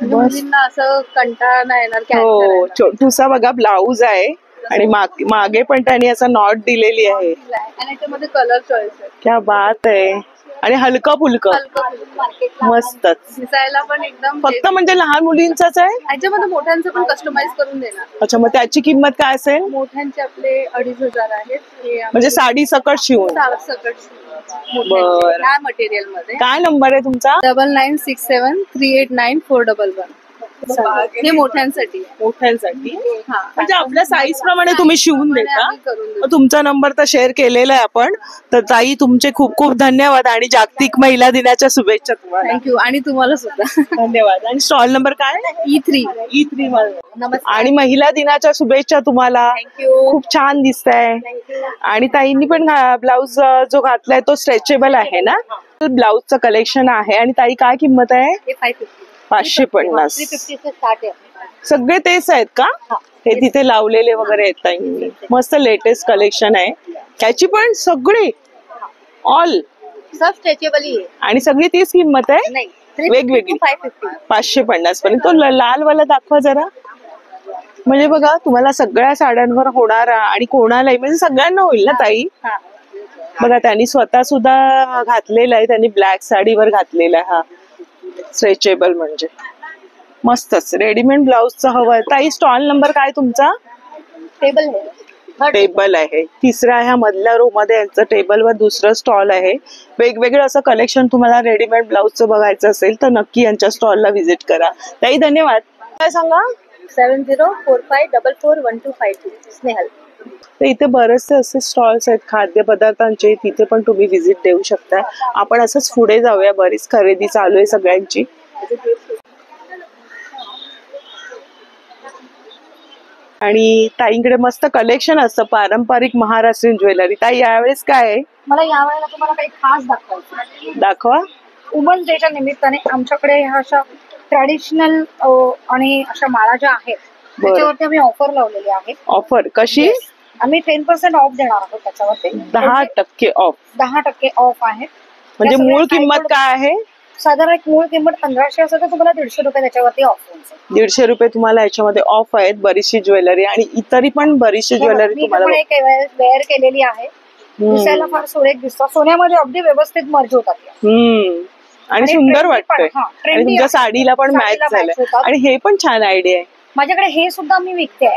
मुलींना असं कंटाळा नाही येणार. हो. छोटूसा बघा ब्लाऊज आहे. आणि मागे पण त्यांनी असं नॉट दिलेली आहे. आणि याच्यामध्ये कलर चॉईस आहे. क्या बात आहे. आणि हलका फुलका मस्तच. दिसायला पण एकदम. फक्त म्हणजे लहान मुलींचाच आहे? याच्यामध्ये मोठ्यांचं पण कस्टमाइज करून देणार. अच्छा. मग त्याची किंमत काय असेल? मोठ्यांचे आपले 2500 आहेत. म्हणजे साडी सकट शिवून? बर. मटेरियल मध्ये. काय नंबर आहे तुमचा? 9967389411. हे मोठ्यांसाठी म्हणजे आपल्या साईज प्रमाणे तुम्ही शिवून देता. तुमचा नंबर तर शेअर केलेला आहे आपण. तर ताई तुमचे खूप खूप धन्यवाद आणि जागतिक महिला दिनाच्या शुभेच्छा तुम्हाला. थँक्यू. आणि तुम्हाला सुद्धा धन्यवाद. आणि स्टॉल नंबर काय? E3 आणि महिला दिनाच्या शुभेच्छा तुम्हाला. खूप छान दिसताय. आणि ताईंनी पण ब्लाऊज जो घातलाय तो स्ट्रेचेबल आहे ना. ब्लाऊजचं कलेक्शन आहे. आणि ताई काय किंमत आहे? 550. सगळे तेच आहेत का? हे तिथे लावलेले वगैरे आहेत ताईंनी. मस्त लेटेस्ट कलेक्शन आहे. त्याची पण सगळे ऑल सब स्ट्रेचेबल आणि सगळी तीच किंमत आहे? वेगवेगळी 550 पर्यंत. तो लाल वाला दाखवा जरा. म्हणजे बघा तुम्हाला सगळ्या साड्यांवर होणारा आणि कोणालाही म्हणजे सगळ्यांना होईल ना ताई. बघा त्यांनी स्वतः सुद्धा घातलेला आहे. त्यांनी ब्लॅक साडीवर घातलेला आहे. हा स्ट्रेचेबल म्हणजे मस्तच. रेडीमेड ब्लाऊजचं हवं. ताई स्टॉल नंबर काय तुमचा? टेबल आहे. तिसरा ह्या मधल्या रो मध्ये यांचं टेबलवर दुसरं स्टॉल आहे. वेगवेगळं असं कलेक्शन तुम्हाला रेडीमेड ब्लाऊजचं बघायचं असेल तर नक्की यांच्या स्टॉलला व्हिजिट करा. ताई धन्यवाद. काय सांगा? 7045441252 स्नेहल. तर इथे बरेचसे असे स्टॉल्स आहेत खाद्यपदार्थांचे. तिथे पण तुम्ही व्हिजिट देऊ शकता. आपण असंच पुढे जाऊया. बरीच खरेदी चालू आहे सगळ्यांची. आणि ताईंकडे मस्त कलेक्शन असतं पारंपरिक महाराष्ट्रीयन ज्वेलरी. ताई यावेळेस काय आहे? मला यावेळेला तुम्हाला काही खास दाखवायचं. दाखवा. वुमन्स डेच्या निमित्ताने आमच्याकडे ह्या अशा ट्रॅडिशनल आणि अशा माळा ज्या आहेत त्याच्यावरती आम्ही ऑफर लावलेली आहे. ऑफर कशी? आम्ही 10% ऑफ देणार आहोत त्याच्यावरती. 10% ऑफ. 10% ऑफ आहे. म्हणजे मूळ किंमत काय आहे? साधारण एक मूळ किंमत 1500 असेल तर तुम्हाला 150 रुपये त्याच्यावरती ऑफ होईल. 150 रुपये तुम्हाला याच्यामध्ये ऑफ आहेत. बरीचशी ज्वेलरी आणि इतरही पण बरीचशी ज्वेलरी तुम्हाला वेअर केलेली आहे. दिसायला फार सुरेख दिसतात. सोन्यामध्ये अगदी व्यवस्थित मर्ज होतात आणि सुंदर वाटतंय. आणि तुमच्या साडीला पण मॅच झालं. आणि हे पण छान आयडिया आहे. माझ्याकडे हे सुद्धा मी विकते.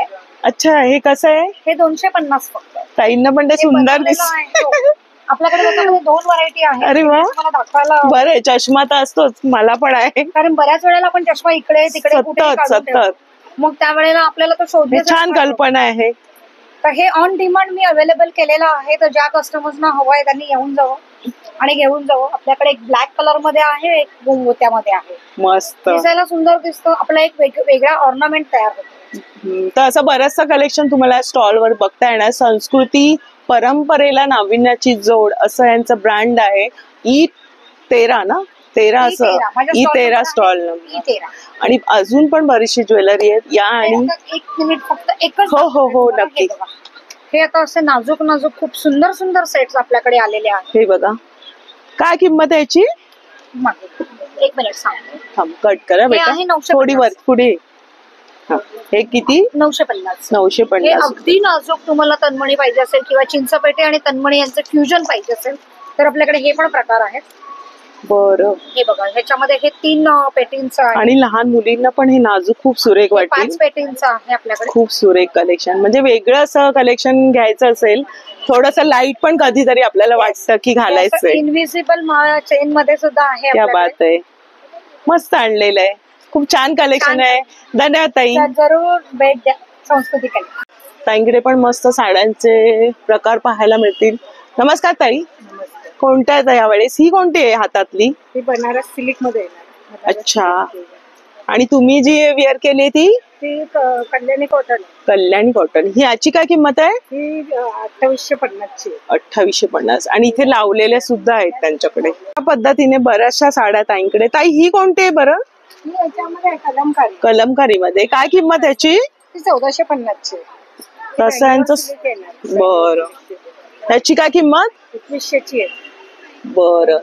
अच्छा हे कसं आहे? हे 250 फक्त. ताईंना पण ते सुंदर दिसतं. आपल्याकडे त्याच्यामध्ये 2 व्हरायटी आहेत. अरे वा. दाखवायला बरं. चष्मा तर असतोच. मला पण आहे. कारण बऱ्याच वेळेला आपण चष्मा इकडे तिकडे सतत मग त्यावेळेला आपल्याला तो शोधण्याची छान कल्पना आहे. तर हे ऑन डिमांड मी अवेलेबल केलेलं आहे. तर ज्या कस्टमर्सना हवं आहे त्यांनी येऊन जावं आणि घेऊन जावं. आपल्याकडे एक ब्लॅक कलर मध्ये आहे, एक गोंगोत्यामध्ये आहे. मस्त दिसायला सुंदर दिसतो. आपला एक वेगळा ऑर्नामेंट तयार होतो. तर असं बरंचसं कलेक्शन तुम्हाला स्टॉलवर बघता येणार. संस्कृती परंपरेला नाविन्याची जोड असं यांचं ब्रँड आहे. E13 ना? 13 असं E13 स्टॉल नंबर. आणि अजून पण बरीचशी ज्वेलरी आहेत. या आणि एक मिनिट फक्त एकच. हो नक्की. हे आता असे नाजूक नाजूक खूप सुंदर सुंदर सेट्स आपल्याकडे आलेले आहेत. हे बघा. काय किंमत आहे याची? एक मिनिट सांग. कट करा बेटा. थोडी वर पुढे. हे किती? 950. 950. अगदी नाजूक तुम्हाला तन्मणी पाहिजे असेल किंवा चिंचपेटे आणि तन्मणी यांचं फ्युजन पाहिजे असेल तर आपल्याकडे हे पण प्रकार आहेत. बरं. हे बघा ह्याच्यामध्ये हे 3 पेटींचं आहे. आणि लहान मुलींना पण हे नाजूक खूप सुरेख वाटते. 5 पेटींचं आहे आपल्याकडे. खूप सुरेख कलेक्शन. म्हणजे वेगळं असं कलेक्शन घ्यायचं असेल थोडस लाईट पण कधीतरी आपल्याला वाटतं की घालायचंय. इनव्हिजिबल चेन मध्ये सुद्धा आहे. क्या बात आहे. मस्त आणलेलं आहे. खूप छान कलेक्शन आहे. धन्यवाद ताई. जरूर भेट द्या. संस्कृती ताईंकडे पण मस्त साड्यांचे प्रकार पाहायला मिळतील. नमस्कार ताई. कोणत्या आहेत यावेळेस? ही कोणती आहे हातातली? ही बनारस सिल्क मध्ये. अच्छा. आणि तुम्ही जी वेअर केली ती? कल्याणी कॉटन. कल्याणी कॉटन. ही याची काय किंमत आहे? ही 2850 ची. 2850. आणि इथे लावलेल्या सुद्धा आहेत त्यांच्याकडे. या पद्धतीने बऱ्याचशा साड्या ताईंकडे. ताई ही कोणती आहे बरं? याच्यामध्ये कलमकारी. कलमकारी मध्ये काय किंमत याची? 1450 ची. तसं यांचं. बरं. त्याची काय किंमत? 2100 ची आहे. बरं.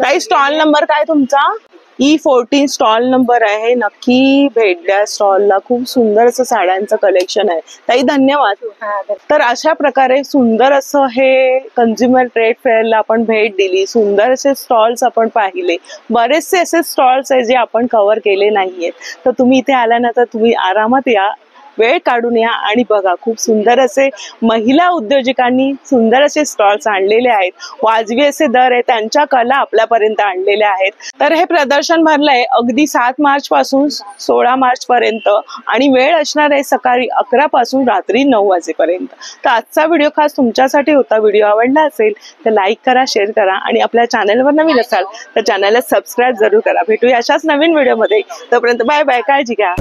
ताई स्टॉल नंबर काय तुमचा? E14 स्टॉल नंबर आहे. नक्की भेट द्या स्टॉलला. खूप सुंदर असं साड्यांचं कलेक्शन आहे. ताई धन्यवाद. तर अशा प्रकारे सुंदर असं हे कंझ्युमर ट्रेड फेअरला आपण भेट दिली. सुंदर असे स्टॉल्स आपण पाहिले. बरेचसे असे स्टॉल्स आहे जे आपण कव्हर केले नाहीयेत. तर तुम्ही इथे आल्यानंतर तुम्ही आरामात या वेळ काढून या आणि बघा. खूप सुंदर असे महिला उद्योजकांनी सुंदर असे स्टॉल्स आणलेले आहेत. वाजवी असे दर आहे, त्यांच्या कला आपल्यापर्यंत आणलेल्या आहेत. तर हे प्रदर्शन भरलंय अगदी 7 मार्च पासून 16 मार्च पर्यंत आणि वेळ असणार आहे सकाळी 11 पासून रात्री 9 वाजेपर्यंत. तर आजचा व्हिडिओ खास तुमच्यासाठी होता. व्हिडिओ आवडला असेल तर लाईक करा, शेअर करा आणि आपल्या चॅनलवर नवीन असाल तर चॅनलला सबस्क्राईब जरूर करा. भेटूया अशाच नवीन व्हिडिओमध्ये. तोपर्यंत बाय बाय, काळजी घ्या.